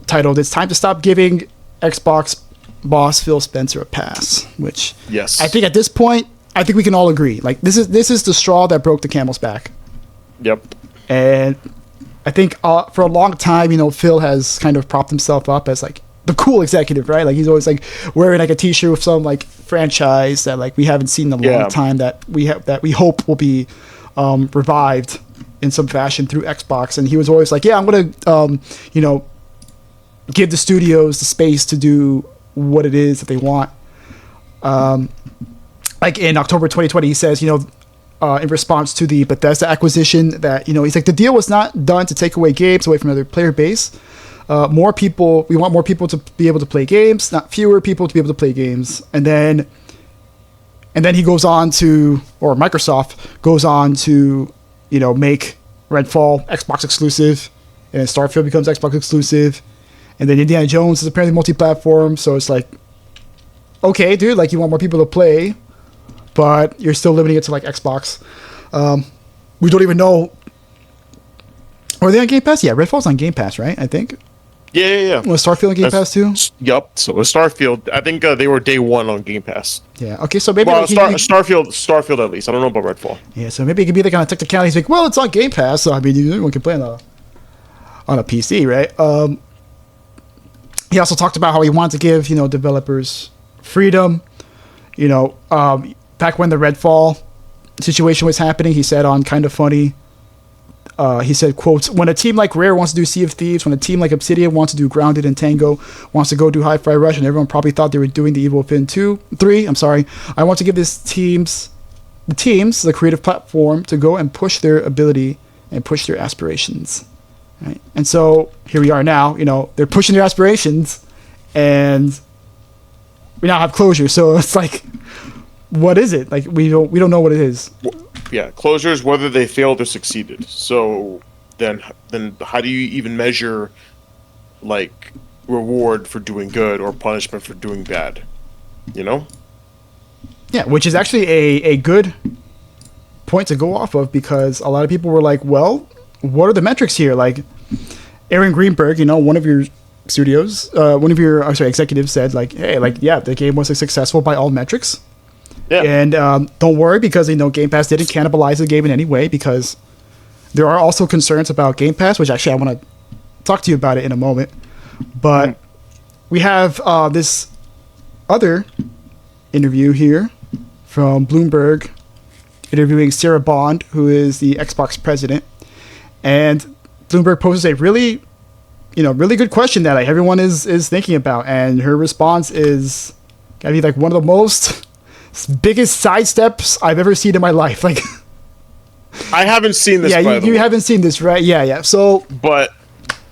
titled "It's Time to Stop Giving Xbox Boss Phil Spencer a Pass," which I think at this point, I think we can all agree. Like, this is the straw that broke the camel's back. Yep. And I think for a long time, Phil has kind of propped himself up as like the cool executive, right? Like, he's always like wearing like a T-shirt with some like franchise that like we haven't seen in a long time, that we hope will be revived in some fashion through Xbox. And he was always like, I'm gonna give the studios the space to do what it is that they want. Like in October 2020, he says, in response to the Bethesda acquisition, that he's like, the deal was not done to take away games away from another player base. We want more people to be able to play games, not fewer people to be able to play games. And then he goes on to, or Microsoft goes on to, make Redfall Xbox exclusive, and then Starfield becomes Xbox exclusive, and then Indiana Jones is apparently multi-platform. So it's like, okay, dude, like, you want more people to play, but you're still limiting it to like Xbox. We don't even know. Are they on Game Pass? Yeah, Redfall's on Game Pass, right? I think. Yeah. Was Starfield on Game Pass too? Yup. So was Starfield. I think they were day one on Game Pass. Yeah. Okay. So maybe Starfield at least. I don't know about Redfall. Yeah. So maybe it could be the kind of technicality. He's like, well, it's on Game Pass, so I mean, anyone can play on on a PC, right? He also talked about how he wanted to give, developers freedom. Back when the Redfall situation was happening, he said on Kind of Funny, he said, quotes, when a team like Rare wants to do Sea of Thieves, when a team like Obsidian wants to do Grounded and Tango, wants to go do Hi-Fi Rush, and everyone probably thought they were doing the Evil Within 3, I want to give the teams the creative platform to go and push their ability and push their aspirations. Right? And so here we are now, they're pushing their aspirations, and we now have closure. So it's like, what is it? Like, we don't know what it is. Yeah, closure is whether they failed or succeeded. So then how do you even measure, like, reward for doing good or punishment for doing bad? Yeah, which is actually a good point to go off of, because a lot of people were like, well, what are the metrics here? Like, Aaron Greenberg, one of your studios, executives said, like, hey, like, yeah, the game was successful by all metrics. Yeah. And don't worry, because Game Pass didn't cannibalize the game in any way, because there are also concerns about Game Pass, which actually I want to talk to you about it in a moment. But we have this other interview here from Bloomberg interviewing Sarah Bond, who is the Xbox president. And Bloomberg poses a really good question that like everyone is thinking about, and her response is gotta be like one of the most biggest sidesteps I've ever seen in my life. Like, I haven't seen this. Yeah, you haven't seen this, right? Yeah. So, but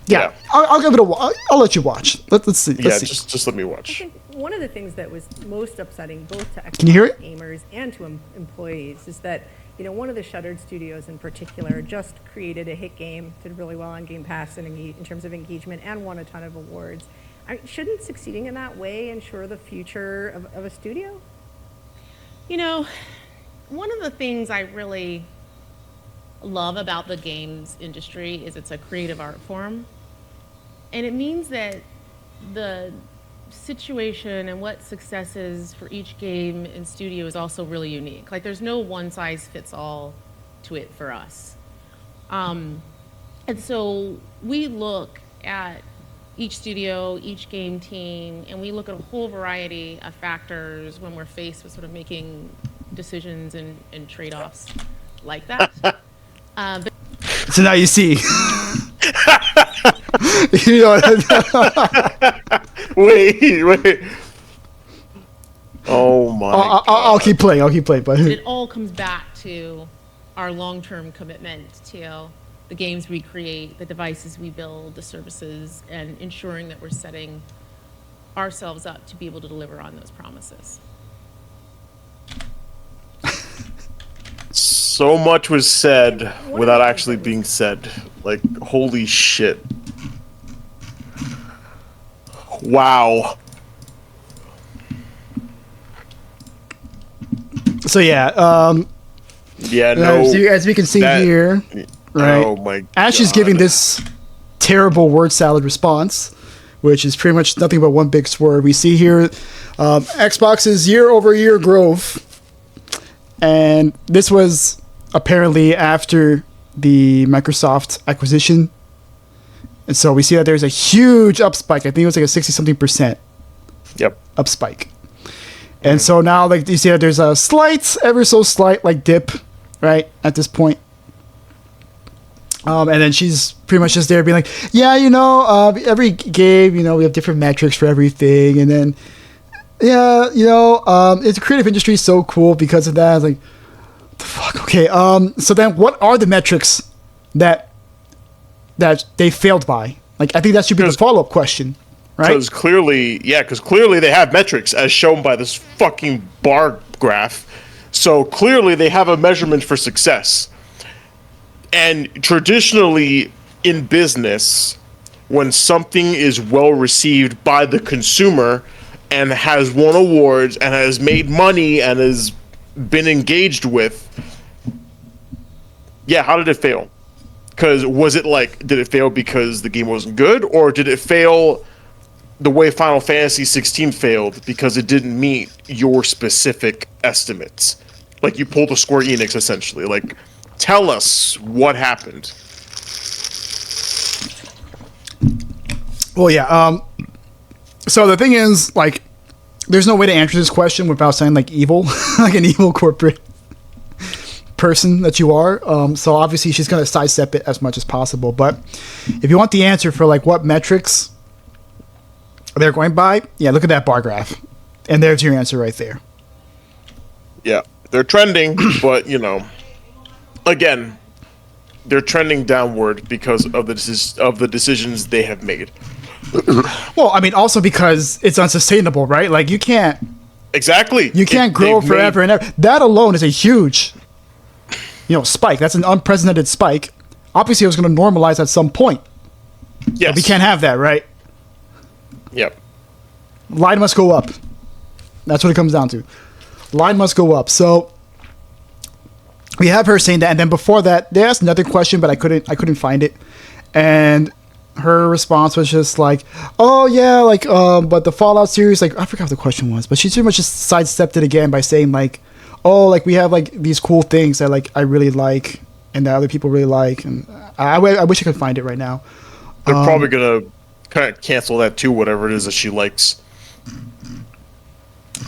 yeah. I'll give it I'll let you watch. Let's see. Just let me watch. I think one of the things that was most upsetting both to Can you hear it? gamers and to employees is that one of the shuttered studios in particular just created a hit game, did really well on Game Pass in terms of engagement, and won a ton of awards. Shouldn't succeeding in that way ensure the future of a studio? One of the things I really love about the games industry is it's a creative art form. And it means that the situation and what success is for each game and studio is also really unique. Like, there's no one size fits all to it for us. And so we look at each studio, each game team, and we look at a whole variety of factors when we're faced with sort of making decisions and trade-offs like that. So now you see. Wait. Oh my God. I'll keep playing, but it all comes back to our long-term commitment to the games we create, the devices we build, the services, and ensuring that we're setting ourselves up to be able to deliver on those promises. So much was said without actually being said. Like, holy shit. Wow. So yeah, no. as we can see here, right? Oh my God. Ash is giving this terrible word salad response, which is pretty much nothing but one big swerve. We see here Xbox's year-over-year growth, and this was apparently after the Microsoft acquisition. And so we see that there's a huge up spike. I think it was like a 60-something% up spike. And so now, like, you see that there's a slight, ever so slight, like, dip, right, at this point. And then she's pretty much just there being like, yeah, every game, we have different metrics for everything. And then, yeah, it's the creative industry is so cool because of that. I was like, what the fuck? Okay, so then what are the metrics that they failed by? Like, I think that should be the follow-up question, right? Because clearly they have metrics as shown by this fucking bar graph. So clearly they have a measurement for success. And traditionally in business, when something is well received by the consumer and has won awards and has made money and has been engaged with, how did it fail? Because did it fail because the game wasn't good, or did it fail the way Final Fantasy 16 failed because it didn't meet your specific estimates? Like, you pulled a Square Enix, essentially. Like, tell us what happened. Well, yeah. So the thing is, like, there's no way to answer this question without saying like evil, like an evil corporate person that you are. So obviously she's gonna sidestep it as much as possible. But if you want the answer for like what metrics they're going by, yeah, look at that bar graph, and there's your answer right there. Yeah, they're trending, but again, they're trending downward because of the decisions they have made. Well, I mean, also because it's unsustainable, right? Like you can't grow forever and ever. That alone is a huge, spike. That's an unprecedented spike. Obviously, it was going to normalize at some point. Yes, but we can't have that, right? Yep. Line must go up. That's what it comes down to. Line must go up. So we have her saying that, and then before that, they asked another question, but I couldn't find it, and her response was just like, "Oh yeah, like but the Fallout series, like I forgot what the question was, but she pretty much just sidestepped it again by saying like, oh, like we have like these cool things that like I really like and that other people really like, and I wish I could find it right now. They're probably gonna kind of cancel that too, whatever it is that she likes."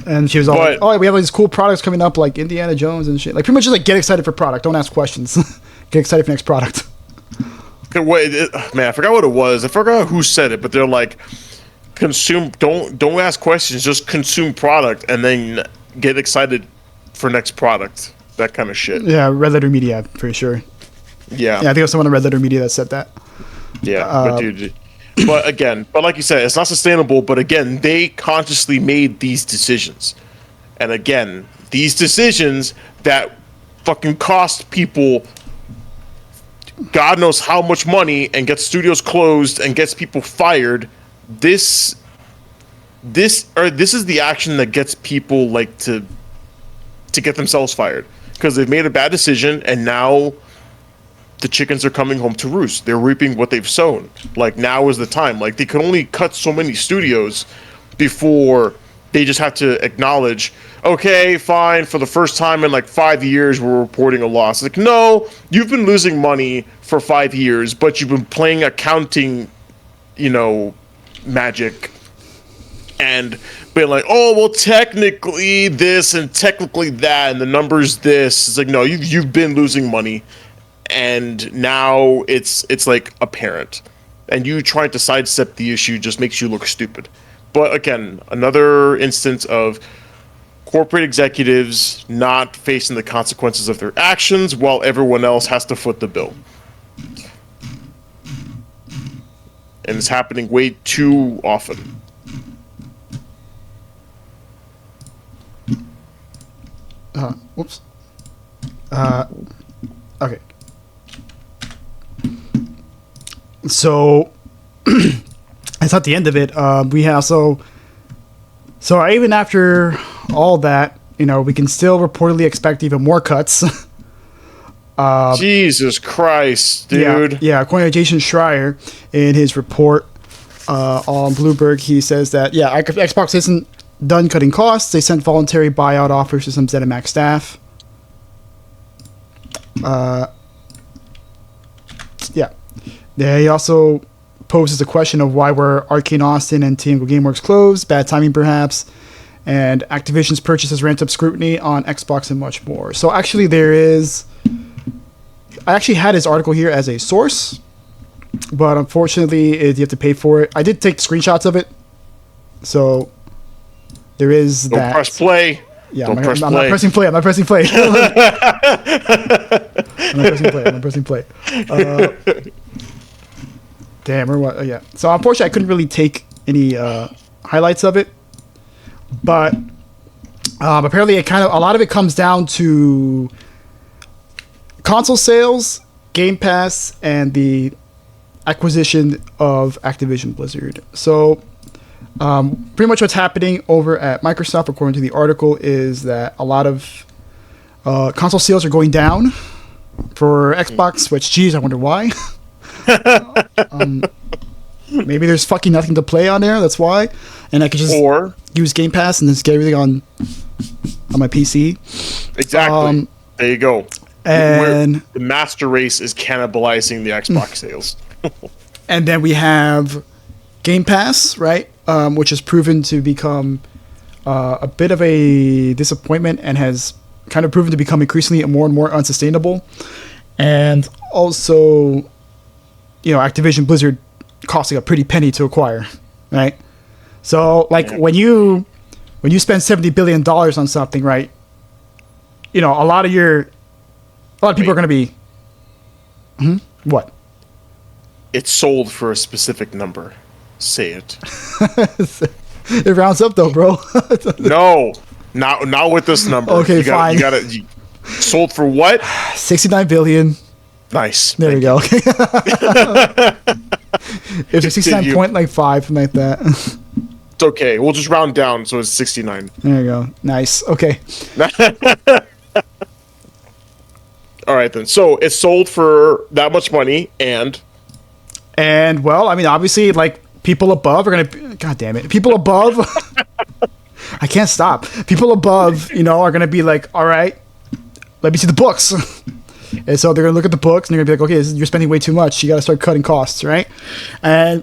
And she was all like, "Oh, we have all these cool products coming up, like Indiana Jones and shit." Like pretty much just like get excited for product. Don't ask questions. Get excited for next product. Wait, man, I forgot what it was. I forgot who said it, but they're like, consume. Don't ask questions. Just consume product, and then get excited for next product. That kind of shit. Yeah, Red Letter Media, I'm pretty sure. Yeah. I think it was someone on Red Letter Media that said that. Yeah, but dude. But like you said, it's not sustainable. But again, they consciously made these decisions, and again, these decisions that fucking cost people God knows how much money and gets studios closed and gets people fired. This is the action that gets people like to get themselves fired because they've made a bad decision and now the chickens are coming home to roost. They're reaping what they've sown. Like now is the time. Like they could only cut so many studios before they just have to acknowledge, okay, fine, for the first time in like 5 years, we're reporting a loss. Like, no, you've been losing money for 5 years, but you've been playing accounting, magic and being like, oh, well, technically this and technically that, and the number's this. It's like, no, you've been losing money, and now it's like apparent. And you trying to sidestep the issue just makes you look stupid. But again, another instance of corporate executives not facing the consequences of their actions while everyone else has to foot the bill. And it's happening way too often. Whoops. Okay. So it's at the end of it. We have so even after all that, we can still reportedly expect even more cuts. Jesus Christ, dude. Yeah, according to Jason Schreier in his report on Bloomberg, he says that Xbox isn't done cutting costs. They sent voluntary buyout offers to some ZeniMax staff. He also poses the question of why were Arcane Austin and Tango Gameworks closed, bad timing perhaps, and Activision's purchases ramped up scrutiny on Xbox and much more. So actually I actually had his article here as a source, but unfortunately you have to pay for it. I did take screenshots of it, so there is that. Don't press play. Yeah, I'm not pressing play. I'm not pressing play. Damn, or what? Yeah. So unfortunately, I couldn't really take any highlights of it, but apparently, a lot of it comes down to console sales, Game Pass, and the acquisition of Activision Blizzard. So pretty much what's happening over at Microsoft, according to the article, is that a lot of console sales are going down for Xbox, which, geez, I wonder why. Maybe there's fucking nothing to play on there, that's why. And I could just use Game Pass and just get everything on my PC. Exactly. There you go. And the master race is cannibalizing the Xbox sales. And then we have Game Pass, right? Which has proven to become a bit of a disappointment and has kind of proven to become increasingly more and more unsustainable. And also, Activision Blizzard costing a pretty penny to acquire, right? So, like, when you spend $70 billion on something, right? A lot of people are going to be. What? It's sold for a specific number. Say it. It rounds up though, bro. No, not with this number. Okay, fine. You sold for what? 69 billion. Nice. There we go. Okay. It was 69.5, something like that. It's okay. We'll just round down, so it's 69. There you go. Nice. Okay. All right then. So it's sold for that much money, and well, I mean, obviously, like, people above are gonna. God damn it! People above. I can't stop. People above, are gonna be like, all right, let me see the books. And so they're gonna look at the books and they're gonna be like, okay, you're spending way too much. You gotta start cutting costs, right? And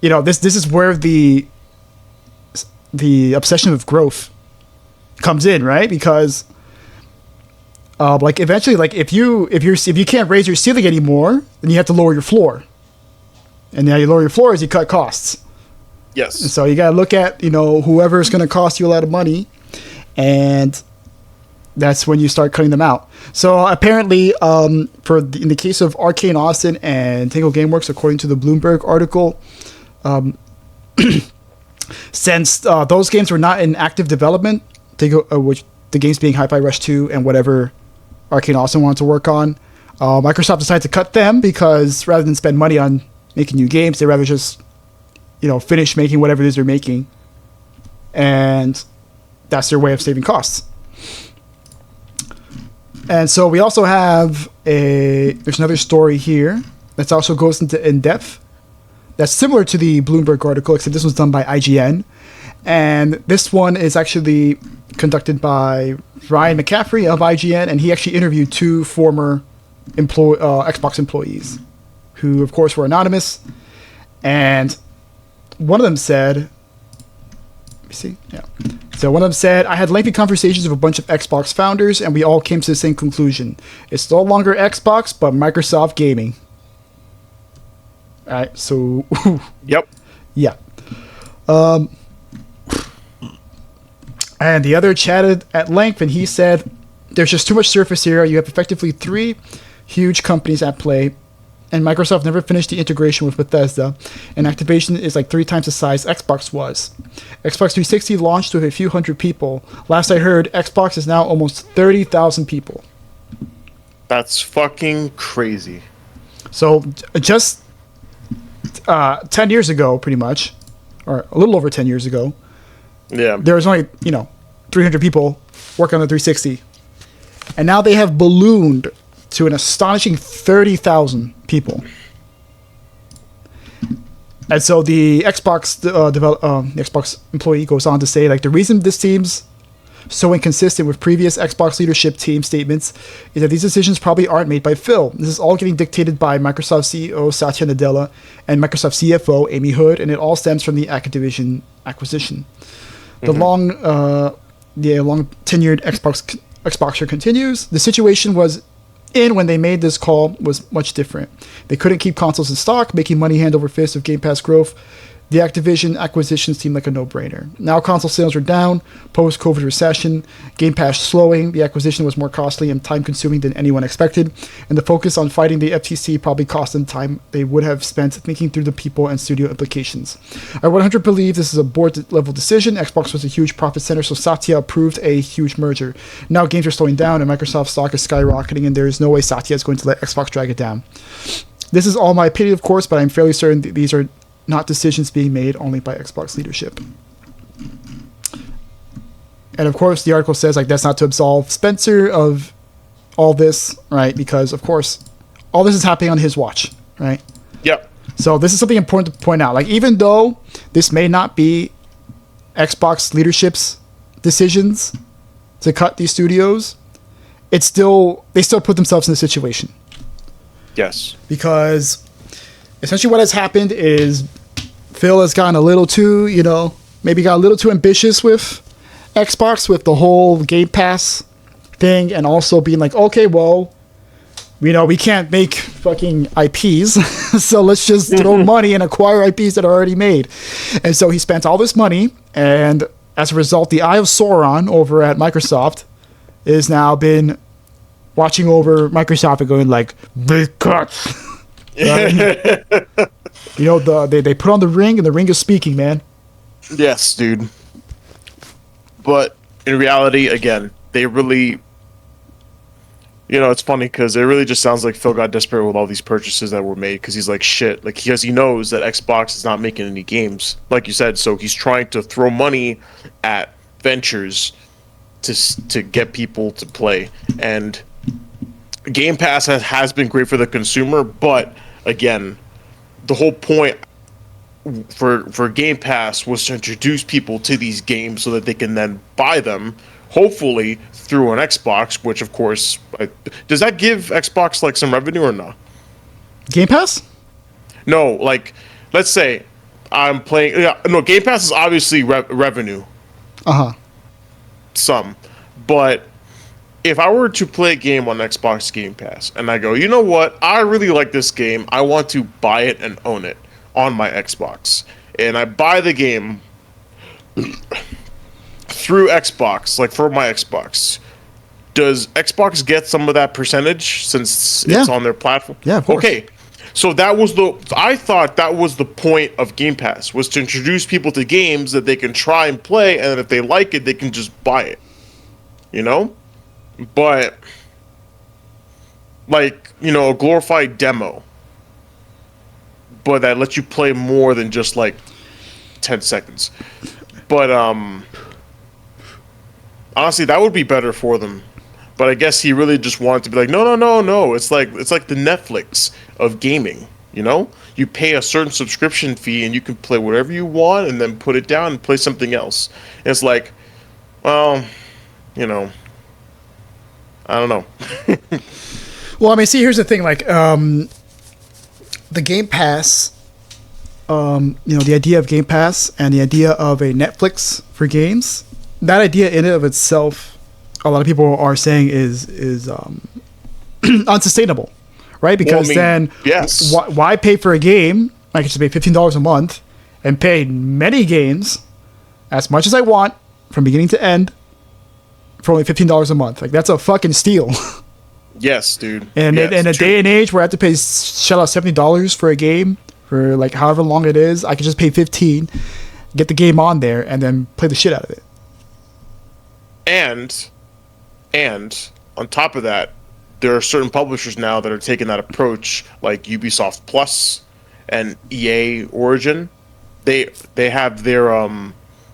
this is where the obsession with growth comes in, right? Because like, eventually, like, if you can't raise your ceiling anymore, then you have to lower your floor. And now you lower your floor as you cut costs. yes. And so you got to look at, whoever's going to cost you a lot of money, and that's when you start cutting them out. So apparently, in the case of Arcane Austin and Tango Gameworks, according to the Bloomberg article, since those games were not in active development, which the games being Hi-Fi Rush 2 and whatever Arcane Austin wanted to work on, Microsoft decided to cut them because rather than spend money on making new games, they'd rather just, finish making whatever it is they're making. And that's their way of saving costs. And so we also have there's another story here that also goes into in-depth. That's similar to the Bloomberg article, except this was done by IGN. And this one is actually conducted by Ryan McCaffrey of IGN, and he actually interviewed two former Xbox employees, who, of course, were anonymous. And one of them said, So one of them said, I had lengthy conversations with a bunch of Xbox founders, and we all came to the same conclusion. It's no longer Xbox, but Microsoft Gaming. All right, so... Yep. Yeah. And the other chatted at length, and he said, there's just too much surface here. You have effectively three huge companies at play, and Microsoft never finished the integration with Bethesda, and Activision is like 3 times the size Xbox was. Xbox 360 launched with a few hundred people. Last I heard, Xbox is now almost 30,000 people. That's fucking crazy. So just 10 years ago, pretty much, or a little over 10 years ago, Yeah. there was only, 300 people working on the 360. And now they have ballooned to an astonishing 30,000 people. And so the Xbox Xbox employee goes on to say, like, the reason this seems so inconsistent with previous Xbox leadership team statements is that these decisions probably aren't made by Phil. This is all getting dictated by Microsoft CEO Satya Nadella and Microsoft CFO Amy Hood, and it all stems from the Activision acquisition. The long tenured Xboxer continues. The situation was when they made this call was much different. They couldn't keep consoles in stock, making money hand over fist with Game Pass growth. The Activision acquisition seemed like a no-brainer. Now console sales are down, post-COVID recession, Game Pass slowing, the acquisition was more costly and time-consuming than anyone expected, and the focus on fighting the FTC probably cost them time they would have spent thinking through the people and studio implications. I 100% believe this is a board-level decision. Xbox was a huge profit center, so Satya approved a huge merger. Now games are slowing down, and Microsoft stock is skyrocketing, and there is no way Satya is going to let Xbox drag it down. This is all my opinion, of course, but I'm fairly certain these are not decisions being made only by Xbox leadership. And of course, the article says, like, that's not to absolve Spencer of all this, right? Because, of course, all this is happening on his watch, right? Yep. So this is something important to point out. Like, even though this may not be Xbox leadership's decisions to cut these studios, they still put themselves in the situation. Yes. Because essentially what has happened is Phil has gotten a little too, maybe got a little too ambitious with Xbox with the whole Game Pass thing, and also being like, okay, well, we can't make fucking IPs, so let's just throw money and acquire IPs that are already made. And so he spent all this money, and as a result, the Eye of Sauron over at Microsoft is now been watching over Microsoft and going like, big cuts. Right? They put on the ring, and the ring is speaking, man. Yes, dude. But in reality, again, they really, it's funny because it really just sounds like Phil got desperate with all these purchases that were made because he's like, shit, like, because he knows that Xbox is not making any games, like you said, so he's trying to throw money at ventures to get people to play. And Game Pass has been great for the consumer, but again, the whole point for Game Pass was to introduce people to these games so that they can then buy them, hopefully through an Xbox, which of course, does that give Xbox like some revenue or not? Game Pass? No, like, let's say I'm playing. Yeah, no, Game Pass is obviously revenue. Some, but if I were to play a game on Xbox Game Pass and I go, you know what, I really like this game, I want to buy it and own it on my Xbox, and I buy the game through Xbox, like for my Xbox, does Xbox get some of that percentage since it's on their platform? Yeah, of course. Okay, so I thought that was the point of Game Pass, was to introduce people to games that they can try and play, and if they like it, they can just buy it, But, like, a glorified demo, but that lets you play more than just, like, 10 seconds. But, honestly, that would be better for them. But I guess he really just wanted to be like, no. It's like the Netflix of gaming, You pay a certain subscription fee and you can play whatever you want and then put it down and play something else. And it's like, well, I don't know. Well, I mean, see, here's the thing. Like, the Game Pass, the idea of Game Pass and the idea of a Netflix for games, that idea in and of itself, a lot of people are saying is unsustainable, right? Because then, yes. Why pay for a game? I could just pay $15 a month and pay many games as much as I want from beginning to end for only $15 a month. Like, that's a fucking steal. Yes, dude. And yes, in a day and age where I have to shell out $70 for a game for like however long it is, I could just pay $15, get the game on there, and then play the shit out of it. And on top of that, there are certain publishers now that are taking that approach, like Ubisoft Plus and EA Origin. They have their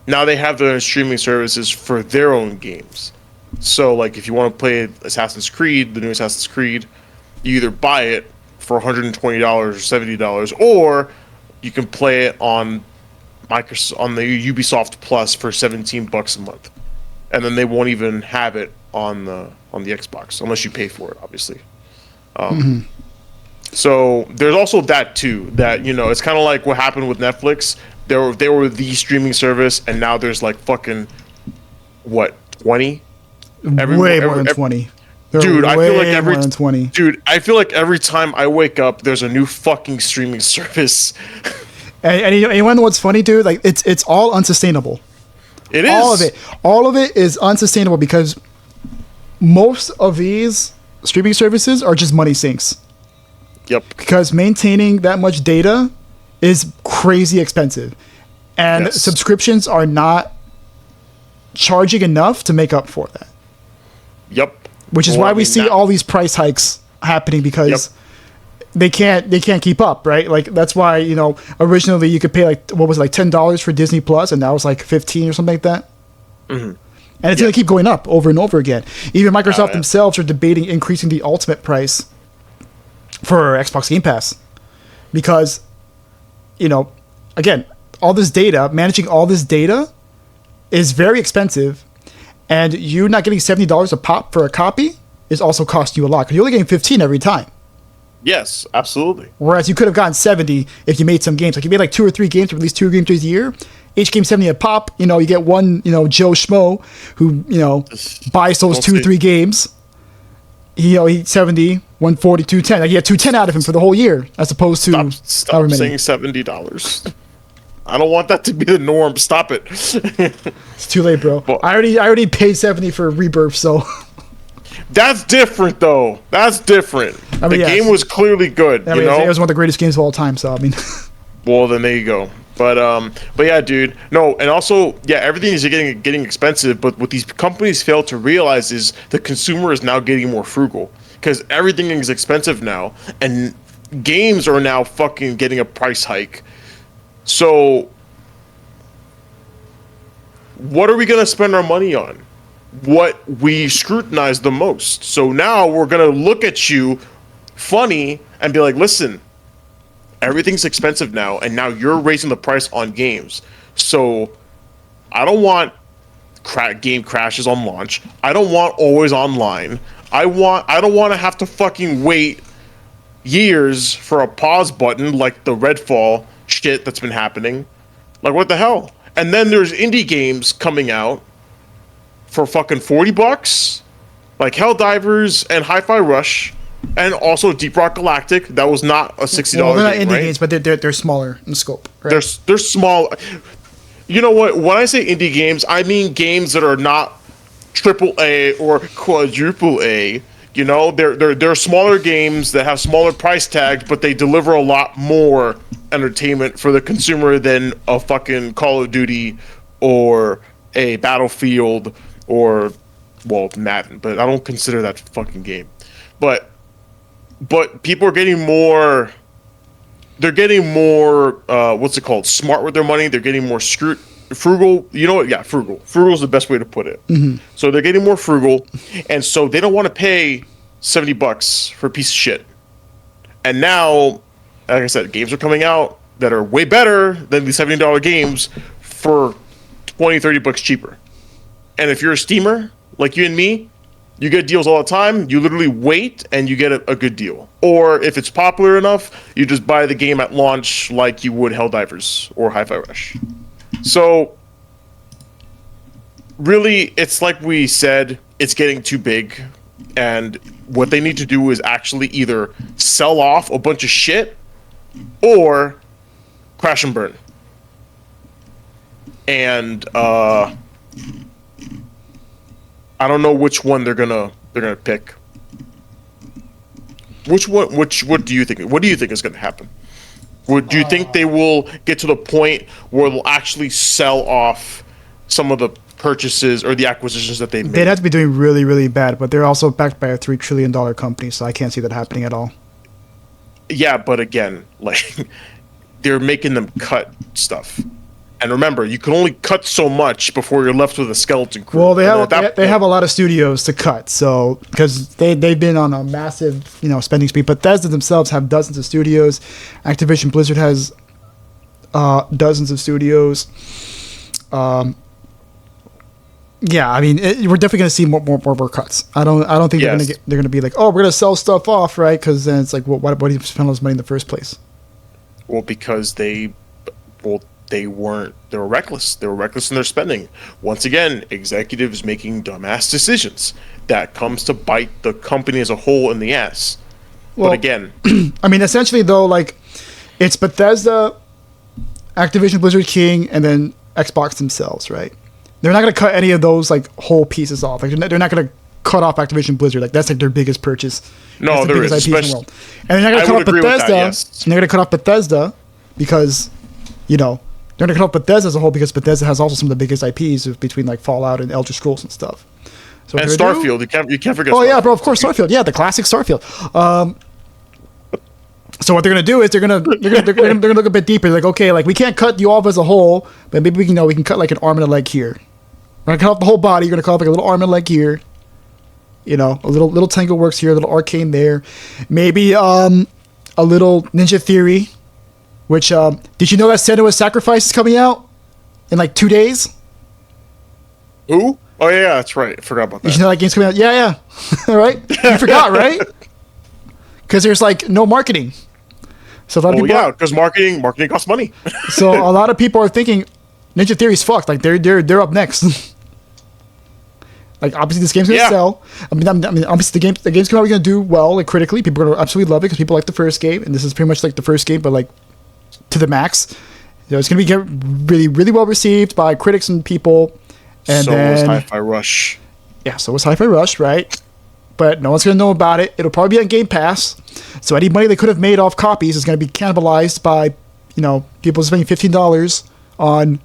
now they have their streaming services for their own games. So, like, if you want to play Assassin's Creed, the new Assassin's Creed, you either buy it for $120 or $70, or you can play it on the Ubisoft Plus for $17 a month, and then they won't even have it on the Xbox unless you pay for it, obviously. So there's also that too. That it's kind of like what happened with Netflix. They were the streaming service, and now there's like fucking 20. Way more than 20. Dude, I feel like more than 20. Dude, I feel like every time I wake up, there's a new fucking streaming service. and you want to know what's funny, dude? Like, it's all unsustainable. It is. All of it is unsustainable because most of these streaming services are just money sinks. Yep. Because maintaining that much data is crazy expensive, and subscriptions are not charging enough to make up for that. Yep. Which is why we see all these price hikes happening, because they can't keep up, right? Like, that's why, originally you could pay like, what was it, like $10 for Disney Plus, and now it's like 15 or something like that. Mm-hmm. And it's going to keep going up over and over again. Even Microsoft themselves are debating increasing the ultimate price for Xbox Game Pass, because, again, all this data, managing all this data is very expensive. And you not getting $70 a pop for a copy is also costing you a lot, because you're only getting 15 every time. Yes, absolutely. Whereas you could have gotten 70 if you made some games. Like you made like 2 or 3 games, or at least 2 games a year. Each game 70 a pop. You know, you get one, Joe Schmo who, buys those Don't 2 or say- 3 games. He 70, 140, 210. Like you get 210 out of him for the whole year, as opposed to Stop however many. saying $70. I don't want that to be the norm. Stop it. It's too late, bro. Well- I already paid 70 for Rebirth, so That's different, though. That's different. I mean, the yes. game was clearly good. I mean, it was one of the greatest games of all time. So I mean, Well, then there you go. But yeah, dude. No, and also, yeah, everything is getting expensive. But what these companies fail to realize is the consumer is now getting more frugal because everything is expensive now, and games are now fucking getting a price hike. So, what are we gonna spend our money on? What we scrutinize the most. So now we're gonna look at you funny and be like, listen, everything's expensive now, and now you're raising the price on games. So I don't want game crashes on launch. I don't want always online. I don't want to have to fucking wait years for a pause button like the Redfall shit that's been happening. Like, what the hell? And then there's indie games coming out for fucking $40, like Helldivers and Hi-Fi Rush, and also Deep Rock Galactic. That was not a $60 well, they're not game, indie right? games, but they're smaller in scope. Right? They're small. You know what? When I say indie games, I mean games that are not triple A or quadruple A. You know, they're smaller games that have smaller price tags, but they deliver a lot more entertainment for the consumer than a fucking Call of Duty or a Battlefield or, well, Madden. But I don't consider that a fucking game. But people are getting more. They're getting more. What's it called? Smart with their money. They're getting more frugal. You know what? Yeah, frugal. Frugal is the best way to put it. Mm-hmm. So they're getting more frugal, and so they don't want to pay $70 for a piece of shit. And now, like I said, games are coming out that are way better than the $70 games for $20-$30 cheaper. And if you're a steamer like you and me, you get deals all the time. You literally wait and you get a good deal. Or if it's popular enough, you just buy the game at launch like you would Helldivers or Hi-Fi Rush. So, really, it's like we said, it's getting too big. And what they need to do is actually either sell off a bunch of shit or crash and burn. And I don't know which one they're gonna pick. What do you think? What do you think is gonna happen? Do you think they will get to the point where they'll actually sell off some of the purchases or the acquisitions that they made? They'd have to be doing really, really bad, but they're also backed by a $3 trillion company, so I can't see that happening at all. Yeah, but again, like they're making them cut stuff. And remember, you can only cut so much before you're left with a skeleton crew. Well, they And have have a lot of studios to cut, so because they've been on a massive spending spree. Bethesda themselves have dozens of studios. Activision Blizzard has dozens of studios. Yeah, I mean, we're definitely going to see more cuts. I don't think Yes. they're going to be like, oh, we're going to sell stuff off, right? Because then it's like, well, why do you spend all this money in the first place? Well, because they were reckless. They were reckless in their spending. Once again, executives making dumbass decisions that comes to bite the company as a whole in the ass. Well, but again, I mean, essentially though, like it's Bethesda, Activision Blizzard King, and then Xbox themselves, right? They're not going to cut any of those like whole pieces off. Like they're not going to cut off Activision Blizzard. Like that's like their biggest purchase. No, That's the there biggest is, IPs in the world. And they're not going I to cut would off agree with that, Bethesda. yes. And they're going to cut off Bethesda because, they're going to cut off Bethesda as a whole because Bethesda has also some of the biggest IPs between like Fallout and Elder Scrolls and stuff. So and what they're gonna do- Starfield, you can't forget. Oh yeah, Starfield. bro, of course Starfield. Yeah, the classic Starfield. So what they're gonna do is they're gonna look a bit deeper. Like, okay, like we can't cut you off as a whole, but maybe we can cut like an arm and a leg here. We're gonna cut off the whole body. You're gonna cut off like a little arm and leg here. A little Tango Works here, a little Arcane there. Maybe a little Ninja Theory. Which did you know that Senua's Sacrifice is coming out in like 2 days? Who? Oh yeah, that's right. I forgot about Did that. you know that game's coming out? Yeah. All right, you forgot, right? because there's like no marketing. So a lot of Well, people, yeah, because marketing costs money. so a lot of people are thinking Ninja Theory's fucked. Like they're up next. Like obviously this game's gonna Yeah. sell. I mean obviously the game's probably gonna do well like critically. People are gonna absolutely love it because people like the first game, and this is pretty much like the first game, but like to the max. You know, it's gonna be really really well received by critics and people. And So then was Hi-Fi Rush. yeah, so was Hi-Fi Rush, right? But no one's gonna know about it. It'll probably be on Game Pass. So any money they could have made off copies is gonna be cannibalized by, you know, people spending $15 on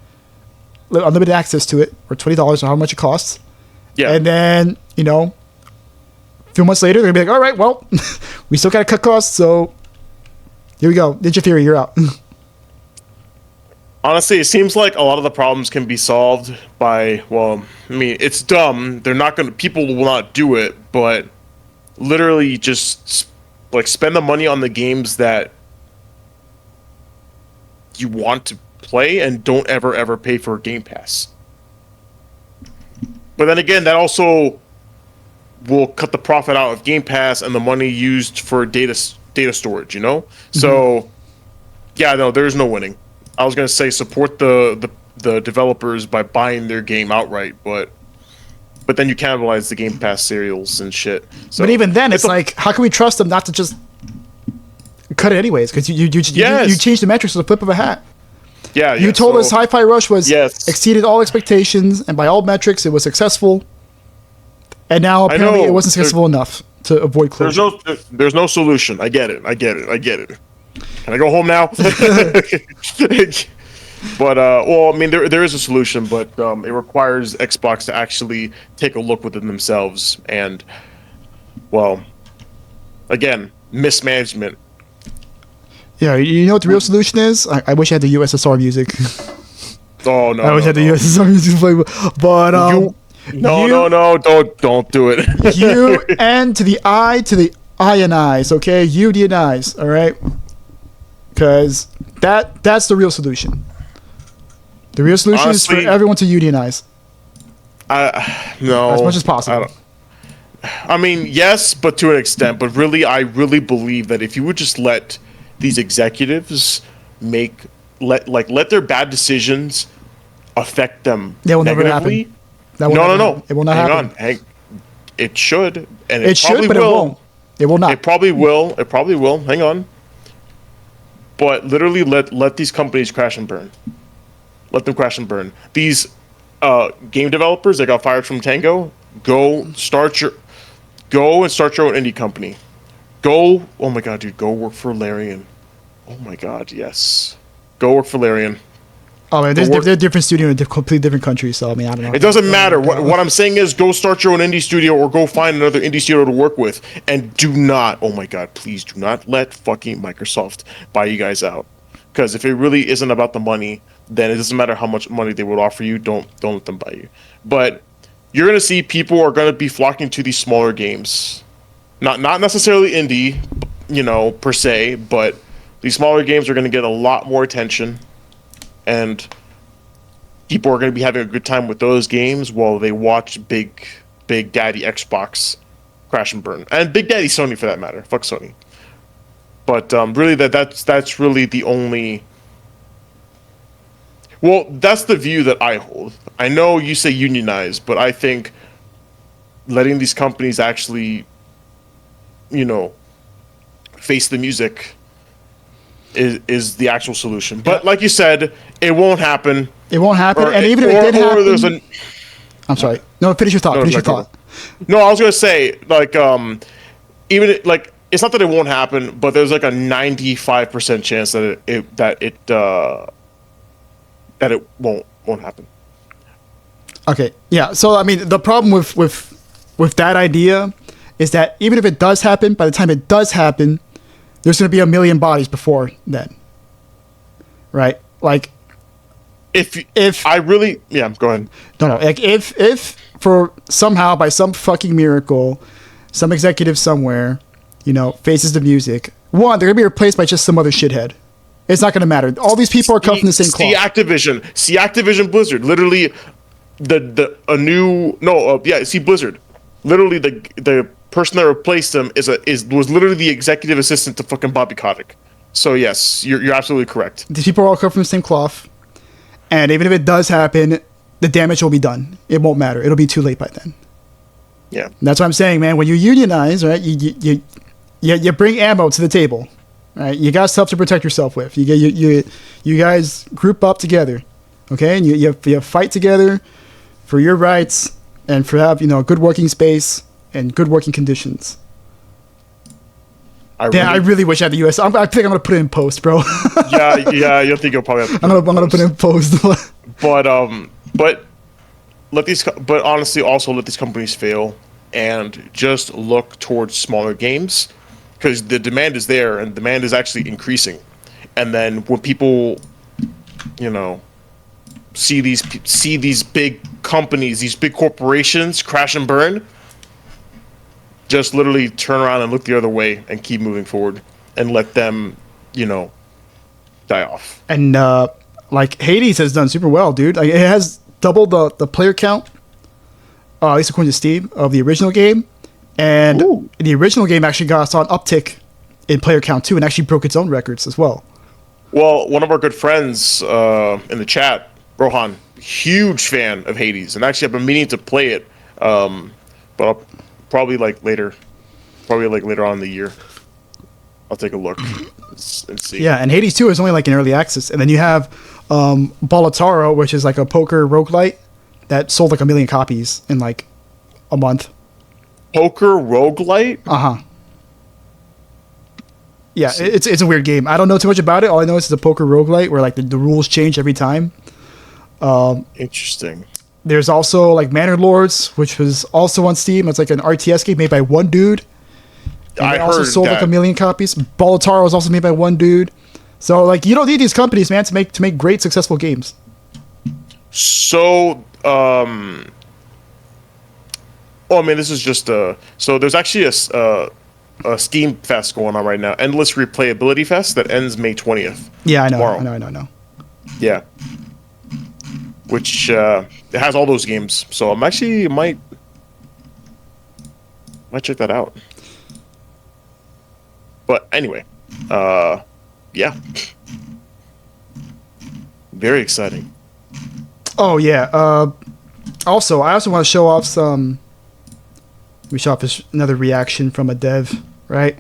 unlimited access to it, or $20 or how much it costs. Yeah. And then, you know, a few months later, they're going to be like, all right, well, we still got to cut costs, so here we go. Ninja Theory, you're out. Honestly, it seems like a lot of the problems can be solved by, well, I mean, it's dumb. People will not do it, but literally just like spend the money on the games that you want to play and don't ever pay for a Game Pass. But then again, that also will cut the profit out of Game Pass and the money used for data storage, you know? So, yeah, no, there's no winning. I was going to say support the developers by buying their game outright, but then you cannibalize the Game Pass serials and shit. So, but even then, it's like, how can we trust them not to just cut it anyways? Because you changed the metrics with the flip of a hat. Yeah, You told us Hi-Fi Rush was Yes. exceeded all expectations, and by all metrics, it was successful. And now apparently it wasn't successful enough to avoid closure. There's no solution. I get it. Can I go home now? But well, I mean, there is a solution, but it requires Xbox to actually take a look within themselves, and well, again, mismanagement. Yeah, you know what the real solution is? I wish I had the USSR music. Oh no! I wish I had the USSR music to play with. But don't do it. U N to the I to the ionize, okay? UDNIze, all right? Because that's the real solution. The real solution Honestly, is for everyone to UDNIze No, as much as possible. I mean, yes, but to an extent. But really, I really believe that if you would just let these executives let their bad decisions affect them That will never negatively. happen. That will never No. happen. It will not happen. It should, and It should, probably but it will. won't. It will not. It probably will. It probably will. Hang on. But literally, let these companies crash and burn. Let them crash and burn. These game developers that got fired from Tango, go and start your own indie company. Oh my god, dude, go work for Larian. Oh my god, yes. Go work for Larian. Oh man, they're a different studio in a completely different country, so I mean, I don't know. It doesn't matter. What I'm saying is go start your own indie studio or go find another indie studio to work with. And do not, oh my god, please do not let fucking Microsoft buy you guys out. Because if it really isn't about the money, then it doesn't matter how much money they would offer you. Don't let them buy you. But you're going to see people are going to be flocking to these smaller games. Not necessarily indie, you know, per se, but these smaller games are going to get a lot more attention. And people are going to be having a good time with those games while they watch Big Daddy Xbox crash and burn, and Big Daddy Sony for that matter. Fuck Sony. But really, that's really the only. Well, that's the view that I hold. I know you say unionize, but I think letting these companies actually, you know, face the music is the actual solution. But like you said, it won't happen. It won't happen, and even if it did happen, I'm sorry. No, finish your thought. No, I was gonna say even like it's not that it won't happen, but there's like a 95% chance that it won't happen. Okay, yeah. So I mean, the problem with that idea is that even if it does happen, by the time it does happen, there's going to be a million bodies before then, right? Like, if I really, yeah, go ahead. No, like if for somehow by some fucking miracle, some executive somewhere, you know, faces the music, one, they're going to be replaced by just some other shithead. It's not going to matter. All these people are cut from the same cloth. See Activision Blizzard. Literally, Blizzard. Literally, person that replaced him was literally the executive assistant to fucking Bobby Kotick. So yes, you're absolutely correct. These people are all cut from the same cloth, and even if it does happen, the damage will be done. It won't matter. It'll be too late by then. Yeah, And that's what I'm saying, man. When you unionize, right, you bring ammo to the table, right? You got stuff to protect yourself with. You guys group up together, okay, and you fight together for your rights and for have a good working space and good working conditions. I really wish I had the US. I think I'm gonna put it in post, bro. yeah. You think you'll probably have to I'm gonna put it in post. But honestly, also let these companies fail and just look towards smaller games, because the demand is there and demand is actually increasing. And then when people, see these big companies, these big corporations crash and burn, just literally turn around and look the other way and keep moving forward and let them, die off. And like Hades has done super well, dude. Like, it has doubled the player count, at least according to Steam, of the original game. And Ooh. the original game actually saw an uptick in player count too, and actually broke its own records as well. Well, one of our good friends in the chat, Rohan, huge fan of Hades, and actually I've been meaning to play it, but I'll probably later on in the year. I'll take a look and see. Yeah, and Hades 2 is only in early access, and then you have Bolotaro, which is a poker roguelite that sold 1 million copies in a month. Poker roguelite? Uh-huh. Yeah, it's a weird game. I don't know too much about it. All I know is it's a poker roguelite where the rules change every time. Interesting. There's also Manor Lords, which was also on Steam. It's an RTS game made by one dude. And I it also heard sold that. 1 million copies. Bolotaro was also made by one dude. So you don't need these companies, man, to make great successful games. So, this is just so there's actually a Steam Fest going on right now, Endless Replayability Fest, that ends May 20th. Yeah, I know. Tomorrow. I know. Yeah. Which it has all those games, so I'm actually might check that out. But anyway, yeah, very exciting. Oh yeah. Also, I also want to show off some. We show off another reaction from a dev, right?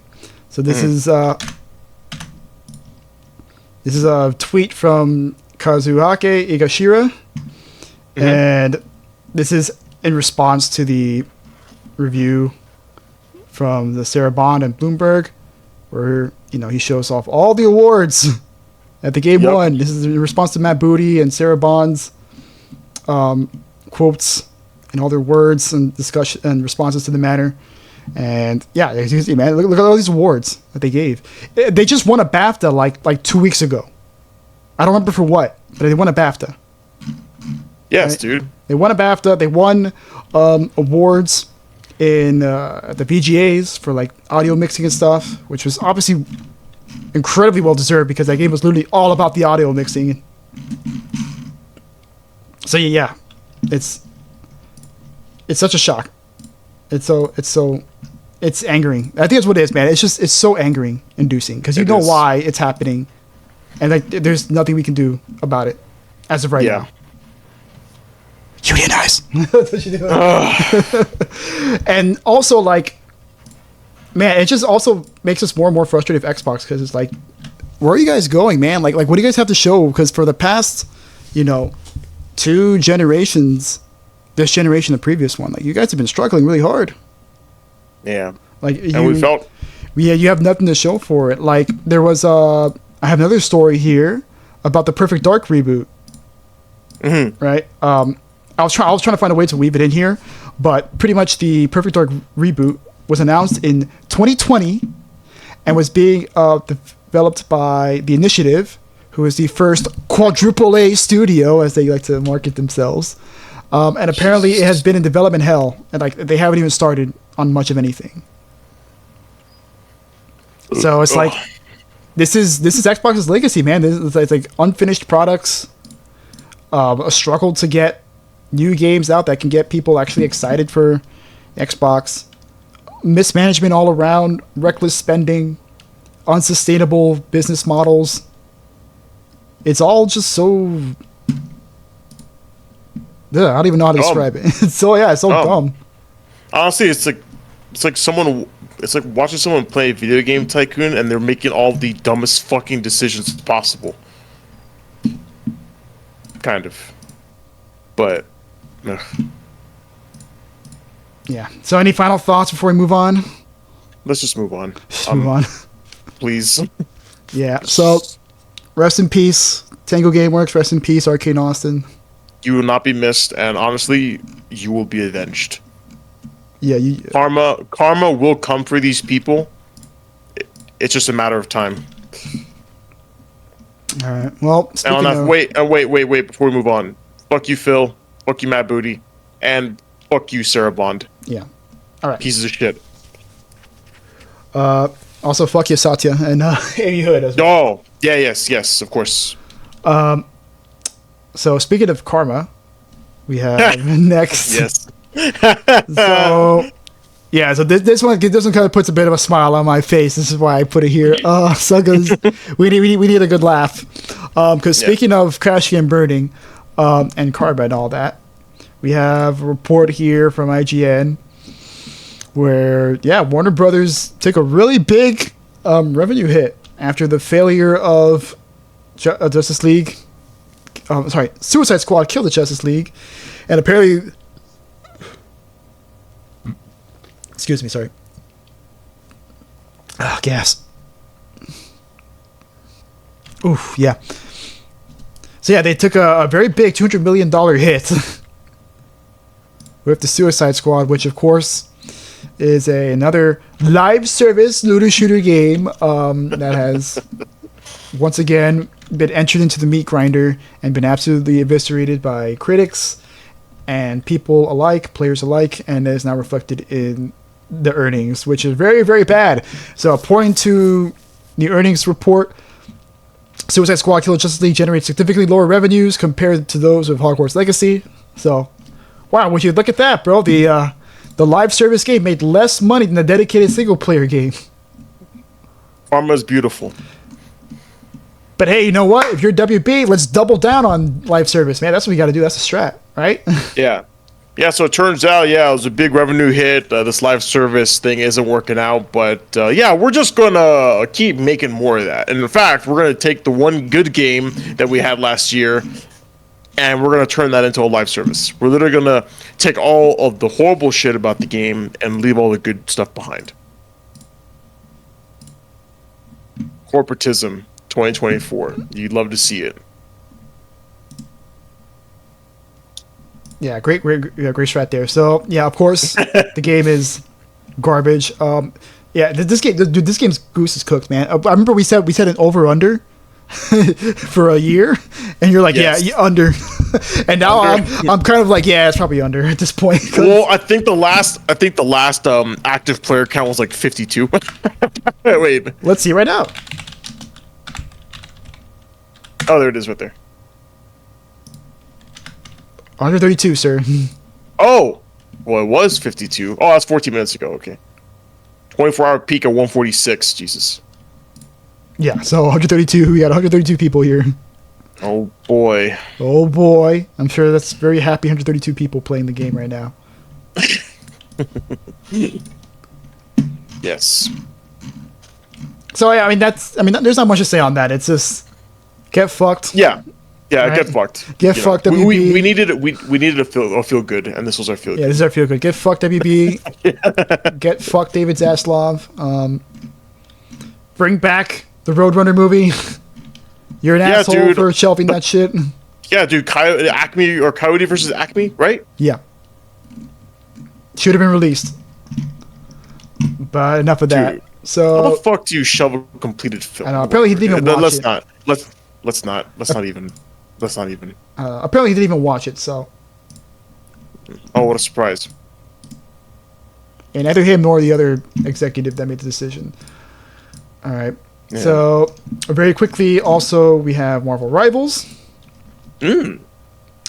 So this is a tweet from Kazuhake Igashira, and this is in response to the review from the Sarah Bond and Bloomberg, where he shows off all the awards that the game won. This is in response to Matt Booty and Sarah Bond's quotes and all their words and discussion and responses to the matter. And yeah, as you can see, man, look at all these awards that they gave. They just won a BAFTA like 2 weeks ago. I don't remember for what, but they won a BAFTA. Yes, right? dude. They won a BAFTA. They won awards in the VGAs for audio mixing and stuff, which was obviously incredibly well deserved because that game was literally all about the audio mixing. So yeah, it's such a shock. It's angering. I think that's what it is, man. It's so angering inducing because you know why it's happening, and there's nothing we can do about it as of right now. Unionize. That's what you do. And also, man, it just also makes us more and more frustrated with Xbox because it's where are you guys going, man? What do you guys have to show? Because for the past, 2 generations, this generation, the previous one, you guys have been struggling really hard. Yeah. And we felt. Yeah, you have nothing to show for it. There was I have another story here about the Perfect Dark reboot. Mm-hmm. Right. I was trying to find a way to weave it in here, but pretty much the Perfect Dark reboot was announced in 2020 and was being developed by The Initiative, who is the first quadruple A studio, as they like to market themselves. And apparently it has been in development hell, and they haven't even started on much of anything. So it's this is Xbox's legacy, man. It's unfinished products, a struggle to get new games out that can get people actually excited for Xbox. mismanagement all around, reckless spending, unsustainable business models. It's all just so. I don't even know how to describe it. It's so dumb. Honestly, it's like watching someone play Video Game Tycoon and they're making all the dumbest fucking decisions possible. Kind of. But ugh. Yeah. So any final thoughts before we move on? Let's just move on. Move on. Please. Yeah. So rest in peace, Tango Gameworks. Rest in peace, Arcane Austin. You will not be missed, and honestly, you will be avenged. Yeah. Karma will come for these people. It's just a matter of time. All right. Well, wait, before we move on. Fuck you, Phil. Fuck you, Matt Booty. And fuck you, Sarah Bond. Yeah. All right. Pieces of shit. Also, fuck you, Satya and Amy Hood as well. Oh, yeah, yes, of course. So speaking of karma, we have next. Yes. So yeah, so this one kind of puts a bit of a smile on my face. This is why I put it here. Suckers, we need a good laugh. Because speaking of crashing and burning, and karma and all that, we have a report here from IGN where Warner Brothers took a really big revenue hit after the failure of Justice League. Suicide Squad killed the Justice League, and apparently. Excuse me, sorry. Gas. Oof, yeah. So they took a very big $200 million hit with the Suicide Squad, which of course is another live service looter shooter game that has once again been entered into the meat grinder and been absolutely eviscerated by critics and people alike, players alike, and is now reflected in the earnings, which is very, very bad. So according to the earnings report, Suicide Squad Kill the Justice League generates significantly lower revenues compared to those of Hogwarts Legacy. So, wow, would you look at that, bro? The live service game made less money than the dedicated single-player game. Karma's beautiful. But hey, you know what? If you're WB, let's double down on live service, man. That's what we got to do. That's a strat, right? Yeah. Yeah, so it turns out, it was a big revenue hit. This live service thing isn't working out, but we're just going to keep making more of that. And in fact, we're going to take the one good game that we had last year, and we're going to turn that into a live service. We're literally going to take all of the horrible shit about the game and leave all the good stuff behind. Corporatism 2024. You'd love to see it. Yeah, great strat there. So yeah, of course, the game is garbage. This game's goose is cooked, man. I remember we said an over under for a year, and you're like, yes. yeah, under. And now I'm kind of like, yeah, it's probably under at this point. Well, I think the last active player count was like 52. Wait, let's see right now. Oh, there it is, right there. 132, sir. Oh, well, it was 52. Oh, that's 14 minutes ago. Okay, 24-hour peak at 146. Jesus. Yeah, so 132. We got 132 people here. Oh boy. Oh boy. I'm sure that's very happy 132 people playing the game right now. Yes. So yeah, there's not much to say on that. It's just get fucked. Yeah. Yeah, right? Get fucked. Get fucked, WB. We needed it. We needed a feel good, and this was our feel good. Yeah, this is our feel good. Get fucked, WB. Get fucked, David Zaslav. Bring back the Roadrunner movie. You're an asshole, dude, for shelving that shit. Yeah, dude. Coyote versus Acme, right? Yeah. Should have been released. But enough of that. Dude, so how the fuck do you shove a completed film? I know. Apparently he didn't even watch it. Let's not even. Apparently he didn't even watch it, so. Oh, what a surprise. And neither him nor the other executive that made the decision. All right. Yeah. So, very quickly, also, we have Marvel Rivals. So,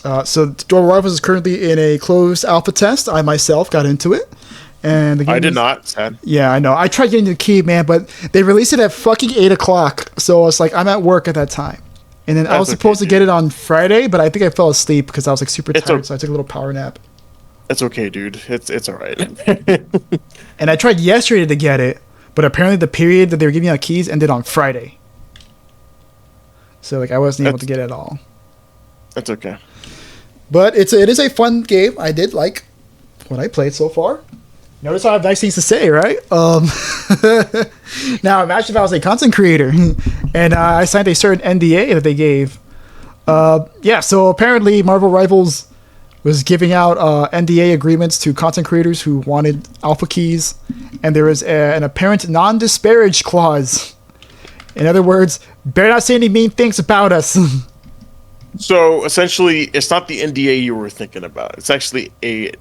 Marvel Rivals is currently in a closed alpha test. I myself got into it. And the game I did was- not. Sad. Yeah, I know. I tried getting the key, man, but they released it at fucking 8 o'clock. So it's like I'm at work at that time. And then I was That's supposed okay, to get dude. it on Friday, but I think I fell asleep because I was like super It's tired, o- so I took a little power nap. It's okay, dude. It's all right. And I tried yesterday to get it, but apparently the period that they were giving out keys ended on Friday. So like I wasn't able to get it at all. That's okay. But it is a fun game. I did like what I played so far. Notice I have nice things to say, right? Now imagine if I was a content creator and I signed a certain NDA that they gave. Yeah, so apparently Marvel Rivals was giving out NDA agreements to content creators who wanted alpha keys, and there was an apparent non-disparage clause. In other words, better not say any mean things about us. So essentially, it's not the NDA you were thinking about. It's actually a.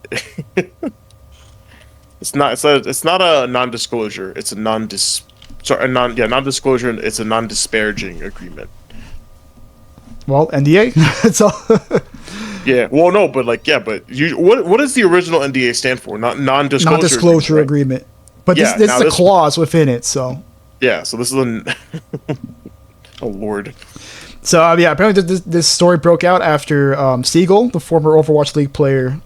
It's not a non-disclosure. It's a non-disclosure. And it's a non-disparaging agreement. Well, NDA. That's all. Yeah. Well, no, but like, yeah, but what does the original NDA stand for? Not non-disclosure. Non-disclosure agreement. But Yeah, this now is a this- clause within it, so. Yeah. So this is an. Oh Lord. So yeah, apparently this story broke out after Siegel, the former Overwatch League player,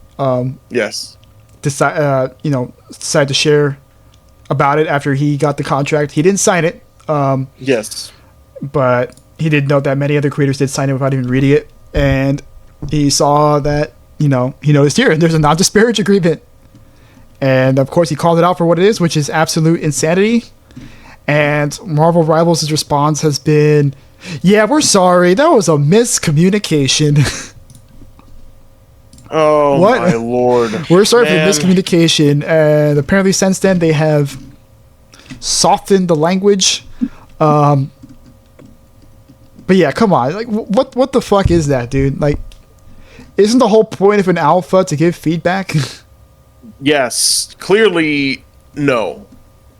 Yes. decided to share about it after he got the contract. He didn't sign it, Yes. but he did note that many other creators did sign it without even reading it, and he saw that he noticed here there's a non-disparage agreement, and of course he called it out for what it is, which is absolute insanity. And Marvel Rivals' response has been, "Yeah, we're sorry. That was a miscommunication." Oh What? my Lord. We're sorry Man. for the miscommunication, and apparently since then they have softened the language. But yeah, come on, like what the fuck is that, dude? Like, isn't the whole point of an alpha to give feedback? Yes. Clearly, no.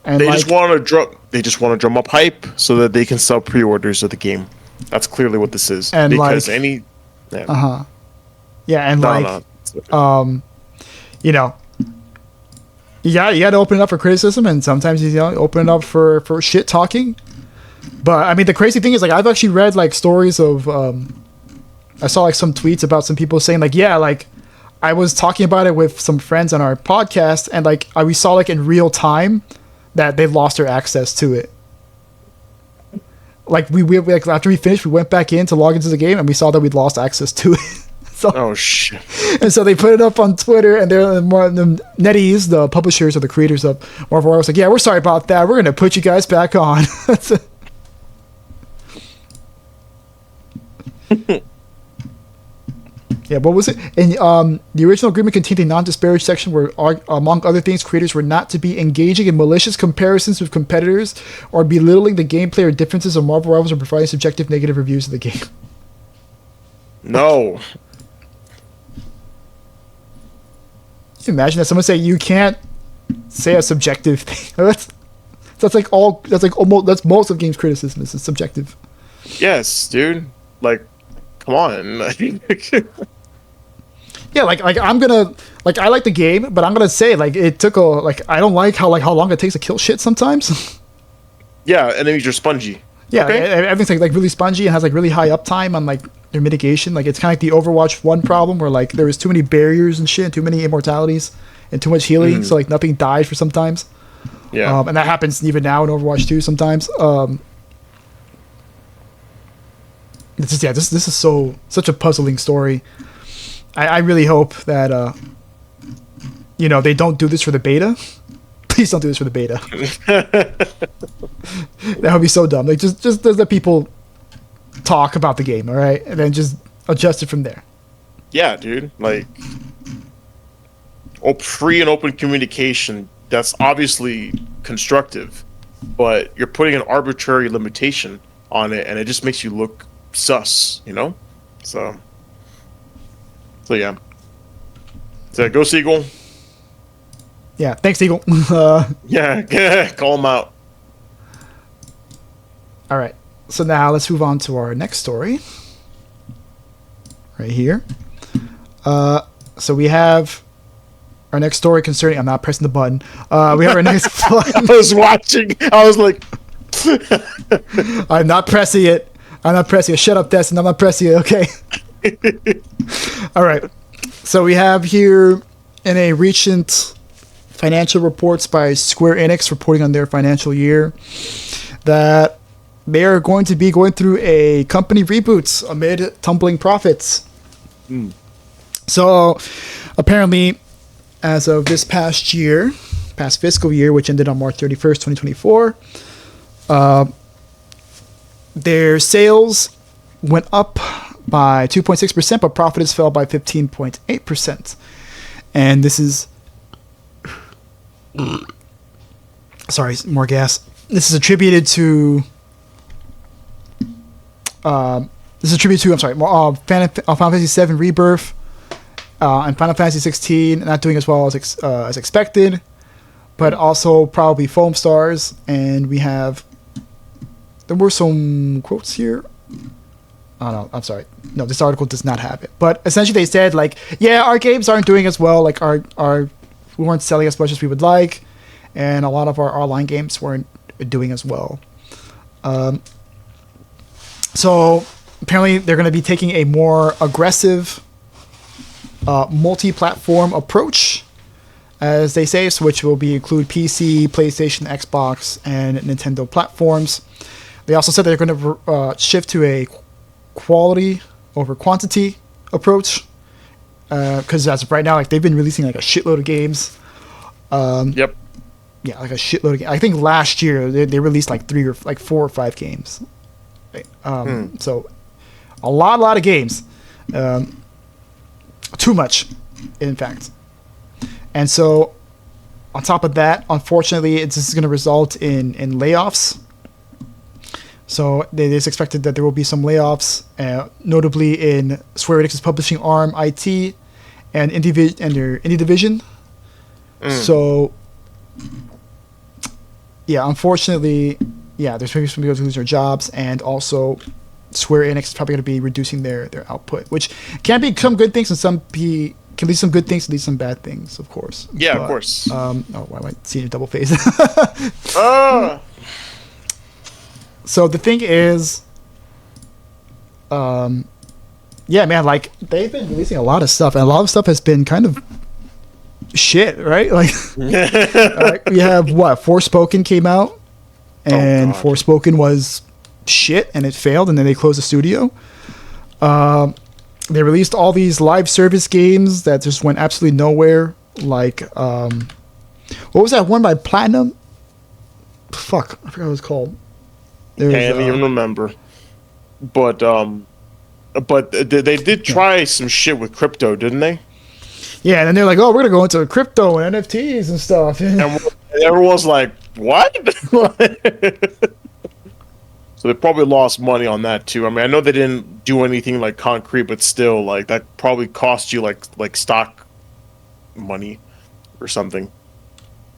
And They like, just want to drum. They just want to drum up hype so that they can sell pre-orders of the game. That's clearly what this is. And, because like- any. Yeah. yeah, and No, like, no. you got to open it up for criticism, and sometimes you open it up for shit talking. But I mean, the crazy thing is, like, I've actually read like stories of I saw like some tweets about some people saying like, yeah, like I was talking about it with some friends on our podcast, and like we saw like in real time that they lost their access to it. Like we like after we finished, we went back in to log into the game, and we saw that we'd lost access to it. So, Oh shit. and so they put it up on Twitter, and they're the NetEase, the publishers or the creators of Marvel Rivals, like, yeah, we're sorry about that. We're gonna put you guys back on. Yeah, what was it? And the original agreement contained a non-disparage section where, among other things, creators were not to be engaging in malicious comparisons with competitors or belittling the gameplay or differences of Marvel Rivals or providing subjective negative reviews of the game. No. Can you imagine that someone say you can't say a subjective thing? That's most of games criticism is subjective. Yes, dude. Like, come on. Yeah, like I'm gonna like I like the game, but I'm gonna say like it took I don't like how long it takes to kill shit sometimes. Yeah, enemies are spongy. Yeah, Okay. everything's like really spongy and has like really high uptime on like their mitigation. Like it's kind of like the Overwatch 1 problem where like there was too many barriers and shit, and too many immortalities, and too much healing, so like nothing died for sometimes. Yeah. And that happens even now in Overwatch 2 sometimes. This is such a puzzling story. I really hope that they don't do this for the beta. Please don't do this for the beta. That would be so dumb. Like just let people talk about the game, all right, and then just adjust it from there. Yeah, dude. Like, free and open communication, that's obviously constructive, but you're putting an arbitrary limitation on it, and it just makes you look sus, you know? So yeah. So go Siegel. Yeah, thanks, Eagle. Yeah, call him out. All right, so now let's move on to our next story. Right here. So we have our next story concerning. I'm not pressing the button. We have our next one. I was watching. I was like, I'm not pressing it. I'm not pressing it. Shut up, Destin. I'm not pressing it. Okay. All right. So we have here in a recent financial reports by Square Enix reporting on their financial year that they are going to be going through a company reboot amid tumbling profits. So apparently, as of this past fiscal year, which ended on March 31st, 2024, their sales went up by 2.6%, but profits fell by 15.8%. And this is... Sorry, more gas. This is attributed to... Final Fantasy VII Rebirth and Final Fantasy 16 not doing as well as expected, but also probably Foam Stars. And we have... There were some quotes here. Oh, no, I'm sorry. No, this article does not have it. But essentially they said, like, yeah, our games aren't doing as well. Like, we weren't selling as much as we would like. And a lot of our online games weren't doing as well. So apparently they're going to be taking a more aggressive multi-platform approach, as they say, which will include PC, PlayStation, Xbox, and Nintendo platforms. They also said they're going to shift to a quality over quantity approach, because as of right now, like, they've been releasing like a shitload of games. yep. Yeah, like a shitload of games. I think last year they released like 4 or 5 games. So a lot of games. Too much, in fact. And so on top of that, unfortunately, this is going to result in layoffs. So it is expected that there will be some layoffs, notably in Square Enix's publishing arm, IT, and their indie division. So, yeah, unfortunately, yeah, there's maybe some people who lose their jobs, and also Square Enix is probably going to be reducing their output, which can be some good things, and can lead some good things, lead some bad things, of course. Yeah, of course. Why am I seeing a double face? Ah. So the thing is, yeah, man, like, they've been releasing a lot of stuff, and a lot of stuff has been kind of shit, right? Like, we have Forspoken came out, and Forspoken was shit, and it failed, and then they closed the studio. They released all these live service games that just went absolutely nowhere. Like, what was that one by Platinum? Fuck, I forgot what it was called. Can't even remember. But they did try some shit with crypto, didn't they? Yeah, and then they're like, "Oh, we're gonna go into crypto and NFTs and stuff." And everyone's like, "What?" So they probably lost money on that too. I mean, I know they didn't do anything like concrete, but still, like, that probably cost you like stock money or something.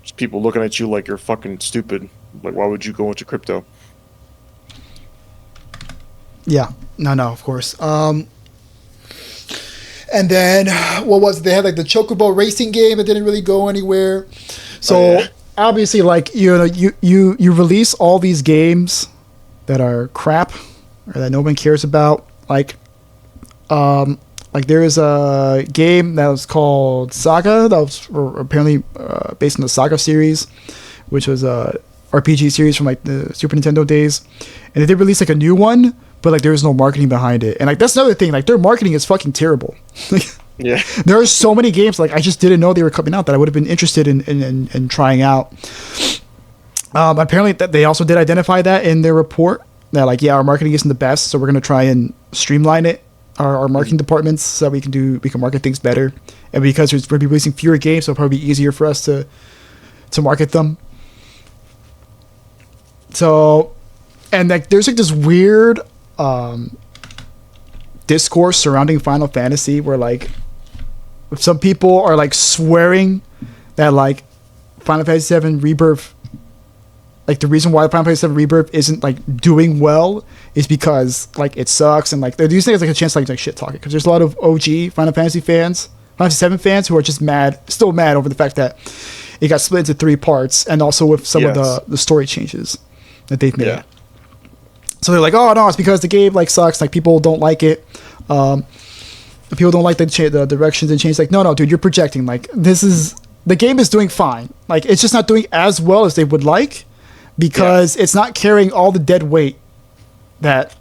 Just people looking at you like you're fucking stupid. Like, why would you go into crypto? Yeah, no, of course. And then what was it? They had like the Chocobo racing game that didn't really go anywhere. So obviously, like, you know, you release all these games that are crap or that no one cares about. Like there is a game that was called Saga that was apparently based on the Saga series, which was a RPG series from like the Super Nintendo days, and they did release like a new one. But like, there was no marketing behind it, and like, that's another thing. Like, their marketing is fucking terrible. Yeah, there are so many games like I just didn't know they were coming out that I would have been interested in trying out. Apparently, that they also did identify that in their report that, like, yeah, our marketing isn't the best, so we're gonna try and streamline it, our marketing departments, so that we can market things better. And because we're gonna be releasing fewer games, so it'll probably be easier for us to market them. So, and like, there's like this weird discourse surrounding Final Fantasy where like some people are like swearing that like Final Fantasy VII Rebirth, like the reason why Final Fantasy VII Rebirth isn't like doing well is because like it sucks, and like they're using it as like a chance to like shit talk it, because there's a lot of OG Final Fantasy fans Fantasy 7 fans who are just still mad over the fact that it got split into 3 parts, and also with some of the story changes that they've made. Yeah. So they're like, oh no, it's because the game like sucks, like people don't like it. People don't like the directions and change. Like, no, dude, you're projecting. Like, the game is doing fine. Like, it's just not doing as well as they would like because it's not carrying all the dead weight that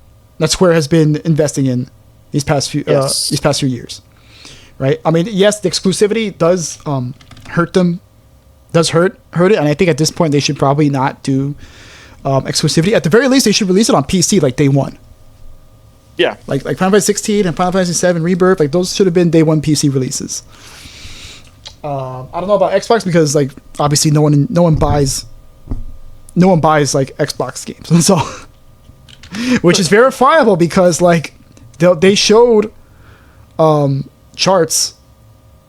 Square has been investing in these past few years, right? I mean, yes, the exclusivity does hurt them, hurt it, and I think at this point they should probably not do exclusivity. At the very least, they should release it on PC like day one. Yeah, like Final Fantasy 16 and Final Fantasy 7 Rebirth, like those should have been day one PC releases. I don't know about Xbox because like obviously no one buys like Xbox games, so which is verifiable because like they showed charts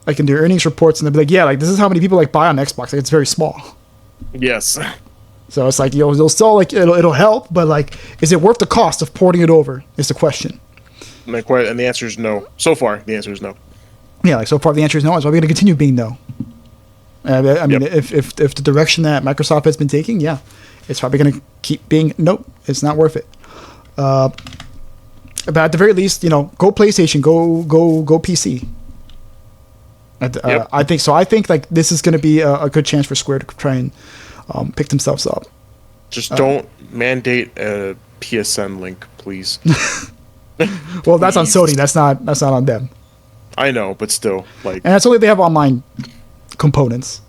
like in their earnings reports and they'll be like, yeah, like this is how many people like buy on Xbox. Like it's very small. Yes. So it's like they'll still like it'll help, but like, is it worth the cost of porting it over? Is the question. And the answer is no. So far, the answer is no. Yeah, like so far the answer is no. It's probably going to continue being no. I mean, if the direction that Microsoft has been taking, yeah, it's probably going to keep being nope. It's not worth it. But at the very least, go PlayStation, go PC. I think so. I think like this is going to be a good chance for Square to try and pick themselves up. Just don't mandate a PSN link, please. Well, that's on Sony. That's not on them. I know, but still, like, and that's only if they have online components.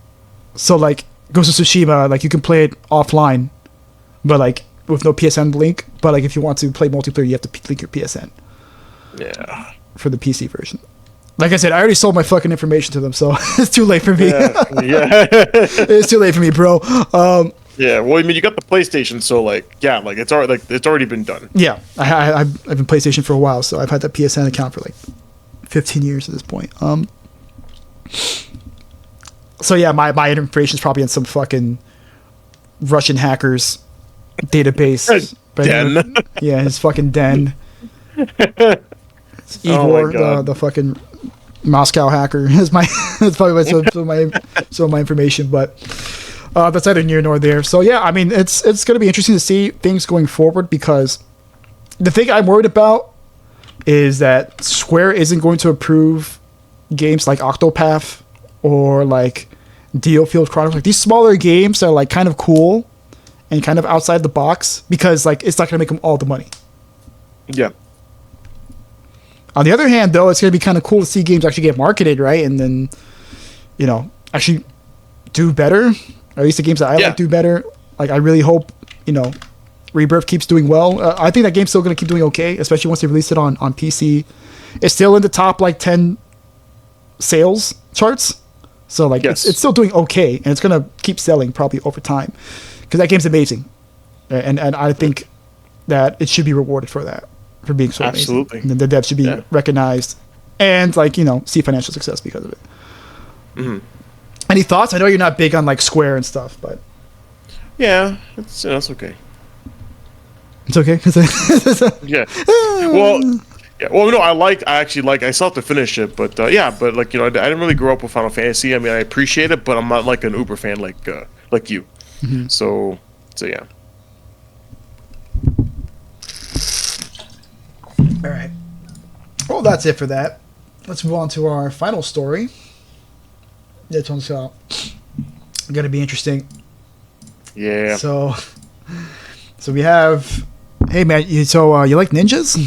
So like Ghost of Tsushima, like you can play it offline, but like with no PSN link. But like if you want to play multiplayer, you have to link your PSN. Yeah. For the PC version. Like I said, I already sold my fucking information to them, so it's too late for me. Yeah. It's too late for me, bro. Yeah, well, I mean, you got the PlayStation, so like, yeah, like it's already been done. Yeah, I've been PlayStation for a while, so I've had that PSN account for like 15 years at this point. So yeah, my information is probably in some fucking Russian hackers' database. Yeah, his fucking den. It's Igor, the fucking Moscow hacker, is that's probably some of my information, but that's neither near nor there. So yeah, I mean, it's going to be interesting to see things going forward because the thing I'm worried about is that Square isn't going to approve games like Octopath or like Diofield Chronicles, like these smaller games that are like kind of cool and kind of outside the box because like it's not going to make them all the money. Yeah. On the other hand, though, it's going to be kind of cool to see games actually get marketed, right? And then, actually do better. Or at least the games that I like do better. Like, I really hope, Rebirth keeps doing well. I think that game's still going to keep doing okay, especially once they release it on PC. It's still in the top, 10 sales charts. So, it's still doing okay. And it's going to keep selling probably over time. Because that game's amazing. And I think that it should be rewarded for that. For being so absolutely amazing. And the devs should be recognized and see financial success because of it. Mm-hmm. Any thoughts? I know you're not big on Square and stuff, but yeah, that's okay. It's okay. Yeah. Well, no, I still have to finish it, but I didn't really grow up with Final Fantasy. I mean, I appreciate it, but I'm not like an uber fan like you. Mm-hmm. So yeah. All right. Well, that's it for that. Let's move on to our final story. This one's going to be interesting. Yeah. So we have. Hey man, you like ninjas?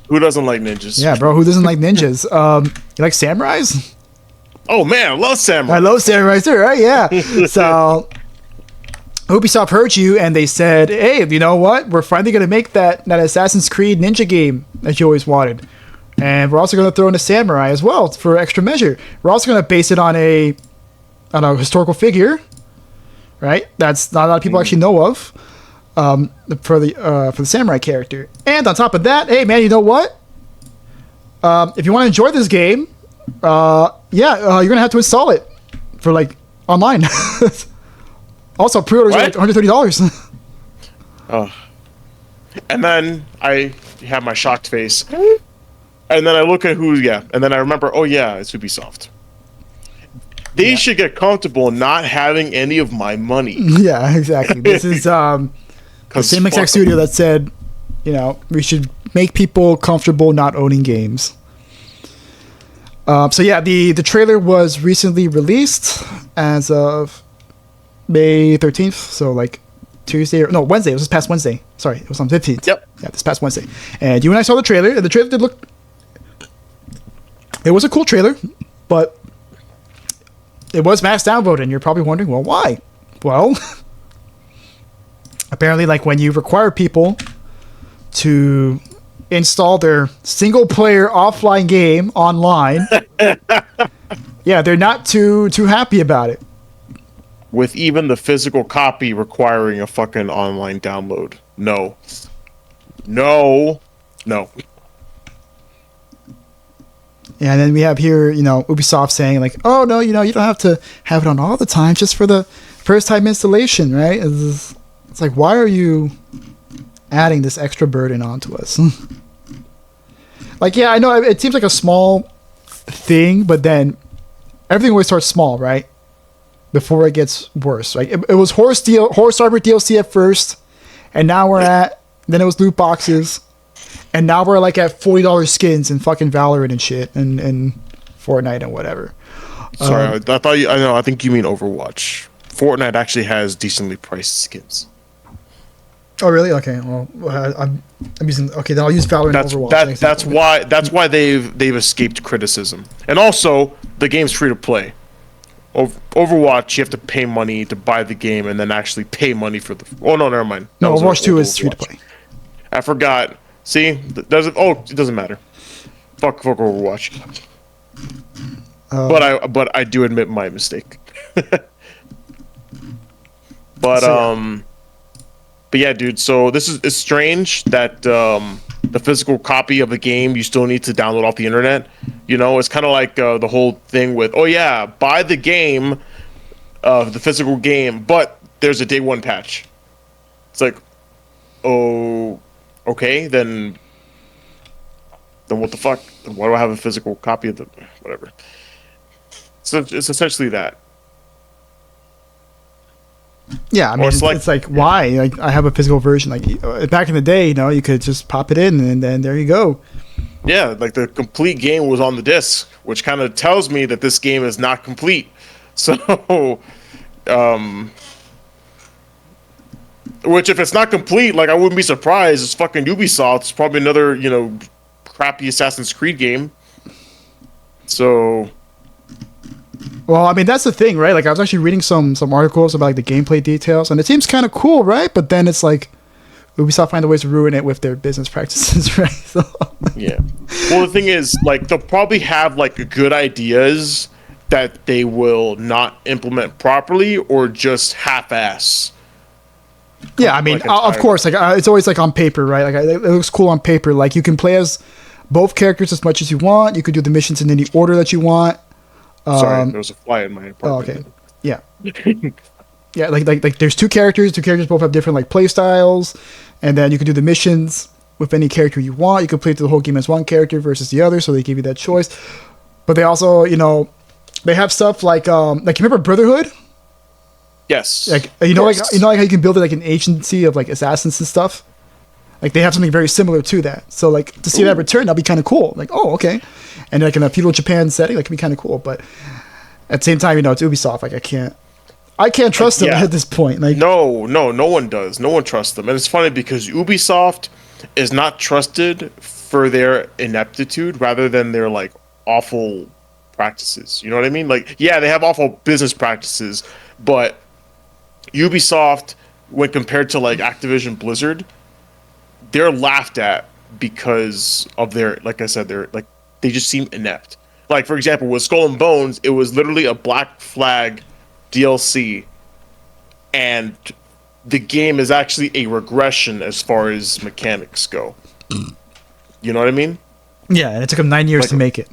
Who doesn't like ninjas? Yeah, bro. Who doesn't like ninjas? You like samurais? Oh man, I love samurai. I love samurais too, right? Yeah. So. Ubisoft heard you and they said, hey, you know what? We're finally going to make that Assassin's Creed ninja game that you always wanted. And we're also going to throw in a samurai as well for extra measure. We're also going to base it on a historical figure, right? That's not a lot of people actually know of for the samurai character. And on top of that, hey, man, you know what? If you want to enjoy this game, you're going to have to install it for online. Also, pre-orders are $130. Oh. And then I have my shocked face And then I look at and then I remember, oh yeah, it's Ubisoft. They should get comfortable not having any of my money. Yeah, exactly. This is the same exact studio that said, we should make people comfortable not owning games. So yeah, the trailer was recently released as of May 13th. So like Wednesday. It was this past Wednesday. Sorry, it was on 15th. Yep. Yeah, this past Wednesday. And you and I saw the trailer, and the trailer did look. It was a cool trailer, but it was mass downvoted, and you're probably wondering, well, why? Well, apparently, like when you require people to install their single-player offline game online, yeah, they're not too happy about it. With even the physical copy requiring a fucking online download. No. Yeah, and then we have here, Ubisoft saying like, oh no, you don't have to have it on all the time, just for the first time installation, right? It's like, why are you adding this extra burden onto us? Like, yeah, I know it seems like a small thing, but then everything always starts small, right? Before it gets worse, right? It was Horse Armor DLC at first, and now then it was loot boxes, and now we're like at $40 skins in fucking Valorant and shit, and Fortnite and whatever. Sorry, I think you mean Overwatch. Fortnite actually has decently priced skins. Oh really? Okay. Well, I'm using. Okay, then I'll use Valorant and Overwatch. That's why they've escaped criticism, and also the game's free to play. Overwatch, you have to pay money to buy the game, and then actually pay money for the. Oh no, never mind. No, Overwatch 2 is free to play. I forgot. See, it doesn't matter. Fuck Overwatch. But I do admit my mistake. But yeah, dude. So it's strange that the physical copy of the game you still need to download off the internet. It's kind of like the whole thing with, oh yeah, buy the game, the physical game, but there's a day one patch. It's like, oh, okay, then what the fuck? Why do I have a physical copy of the whatever? So it's essentially that. Yeah, I mean, it's like why? Like, I have a physical version. Like back in the day, you could just pop it in, and then there you go. Yeah, like the complete game was on the disc, which kind of tells me that this game is not complete. So, which if it's not complete, like I wouldn't be surprised. It's fucking Ubisoft. It's probably another, crappy Assassin's Creed game. So. Well, I mean, that's the thing, right? Like, I was actually reading some articles about like the gameplay details, and it seems kind of cool, right? But then it's like Ubisoft find ways to ruin it with their business practices, right? So, yeah. Well, the thing is, like, they'll probably have like good ideas that they will not implement properly or just half-ass. Yeah, I mean, of course, like it's always like on paper, right? Like it looks cool on paper. Like you can play as both characters as much as you want. You could do the missions in any order that you want. Sorry, there was a fly in my apartment. Oh, okay. Yeah. Yeah, like there's two characters. Two characters both have different like play styles, and then you can do the missions with any character you want. You can play through the whole game as one character versus the other, so they give you that choice. But they also, they have stuff like you remember Brotherhood? Yes. Like like how you can build it like an agency of like assassins and stuff. Like they have something very similar to that. So like to see that return, that'd be kind of cool. Like, oh, okay. And like in a feudal Japan setting, that could be kind of cool. But at the same time, it's Ubisoft. Like I can't trust them at this point. Like no one does. No one trusts them. And it's funny because Ubisoft is not trusted for their ineptitude rather than their like awful practices. You know what I mean? Like, yeah, they have awful business practices, but Ubisoft, when compared to like Activision Blizzard, they're laughed at because of their, like I said, they just seem inept. Like, for example, with Skull and Bones, it was literally a Black Flag DLC, and the game is actually a regression as far as mechanics go. You know what I mean? Yeah, and it took them 9 years to make it.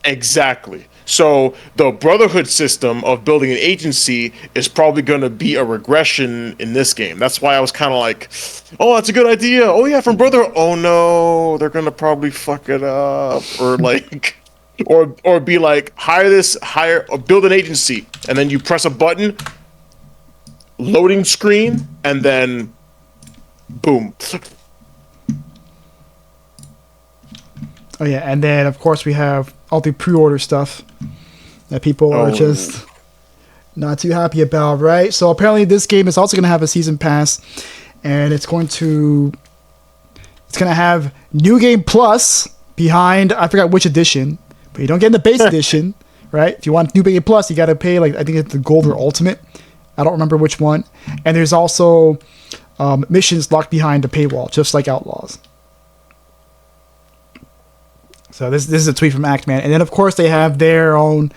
Exactly. So the brotherhood system of building an agency is probably going to be a regression in this game. That's why I was kind of like, oh, that's a good idea. Oh yeah, from brotherhood. Oh no, they're going to probably fuck it up, or like, or be like, hire or build an agency, and then you press a button, loading screen, and then boom. Oh yeah, and then of course we have all the pre-order stuff that people are just not too happy about, right? So apparently this game is also going to have a season pass, and it's going to have New Game Plus behind, I forgot which edition, but you don't get in the base edition, right? If you want New Game Plus, you got to pay, like, I think it's the Gold or Ultimate. I don't remember which one. And there's also missions locked behind the paywall, just like Outlaws. So this is a tweet from Actman. And then, of course, they have their own,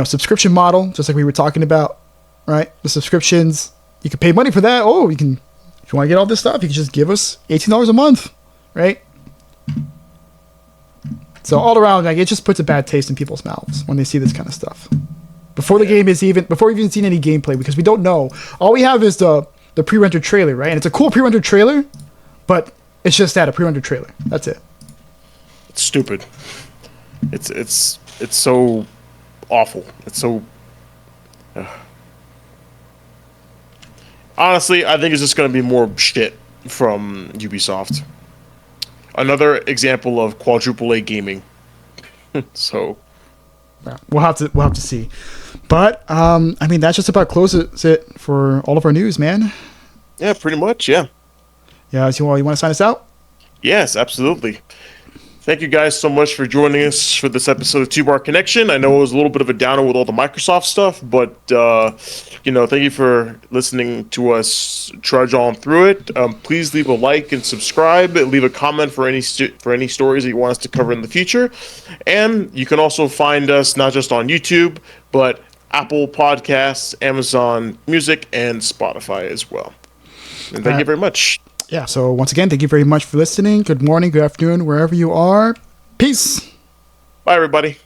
subscription model, just like we were talking about, right? The subscriptions, you can pay money for that. Oh, if you want to get all this stuff, you can just give us $18 a month, right? So all around, like, it just puts a bad taste in people's mouths when they see this kind of stuff. Before we've even seen any gameplay, because we don't know. All we have is the pre-rendered trailer, right? And it's a cool pre-rendered trailer, but it's just that, a pre-rendered trailer. That's it. It's stupid. It's so awful. It's so. Honestly, I think it's just going to be more shit from Ubisoft. Another example of quadruple A gaming. So. Yeah, we'll have to see. But I mean, that just about closes it for all of our news, man. Yeah, pretty much. Yeah. Yeah. So you want to sign us out? Yes, absolutely. Thank you guys so much for joining us for this episode of Two Bar Connection. I know it was a little bit of a downer with all the Microsoft stuff, but thank you for listening to us trudge on through it. Please leave a like and subscribe. Leave a comment for any stories that you want us to cover in the future. And you can also find us not just on YouTube, but Apple Podcasts, Amazon Music, and Spotify as well. And thank you very much. Yeah, so once again, thank you very much for listening. Good morning, good afternoon, wherever you are. Peace. Bye, everybody.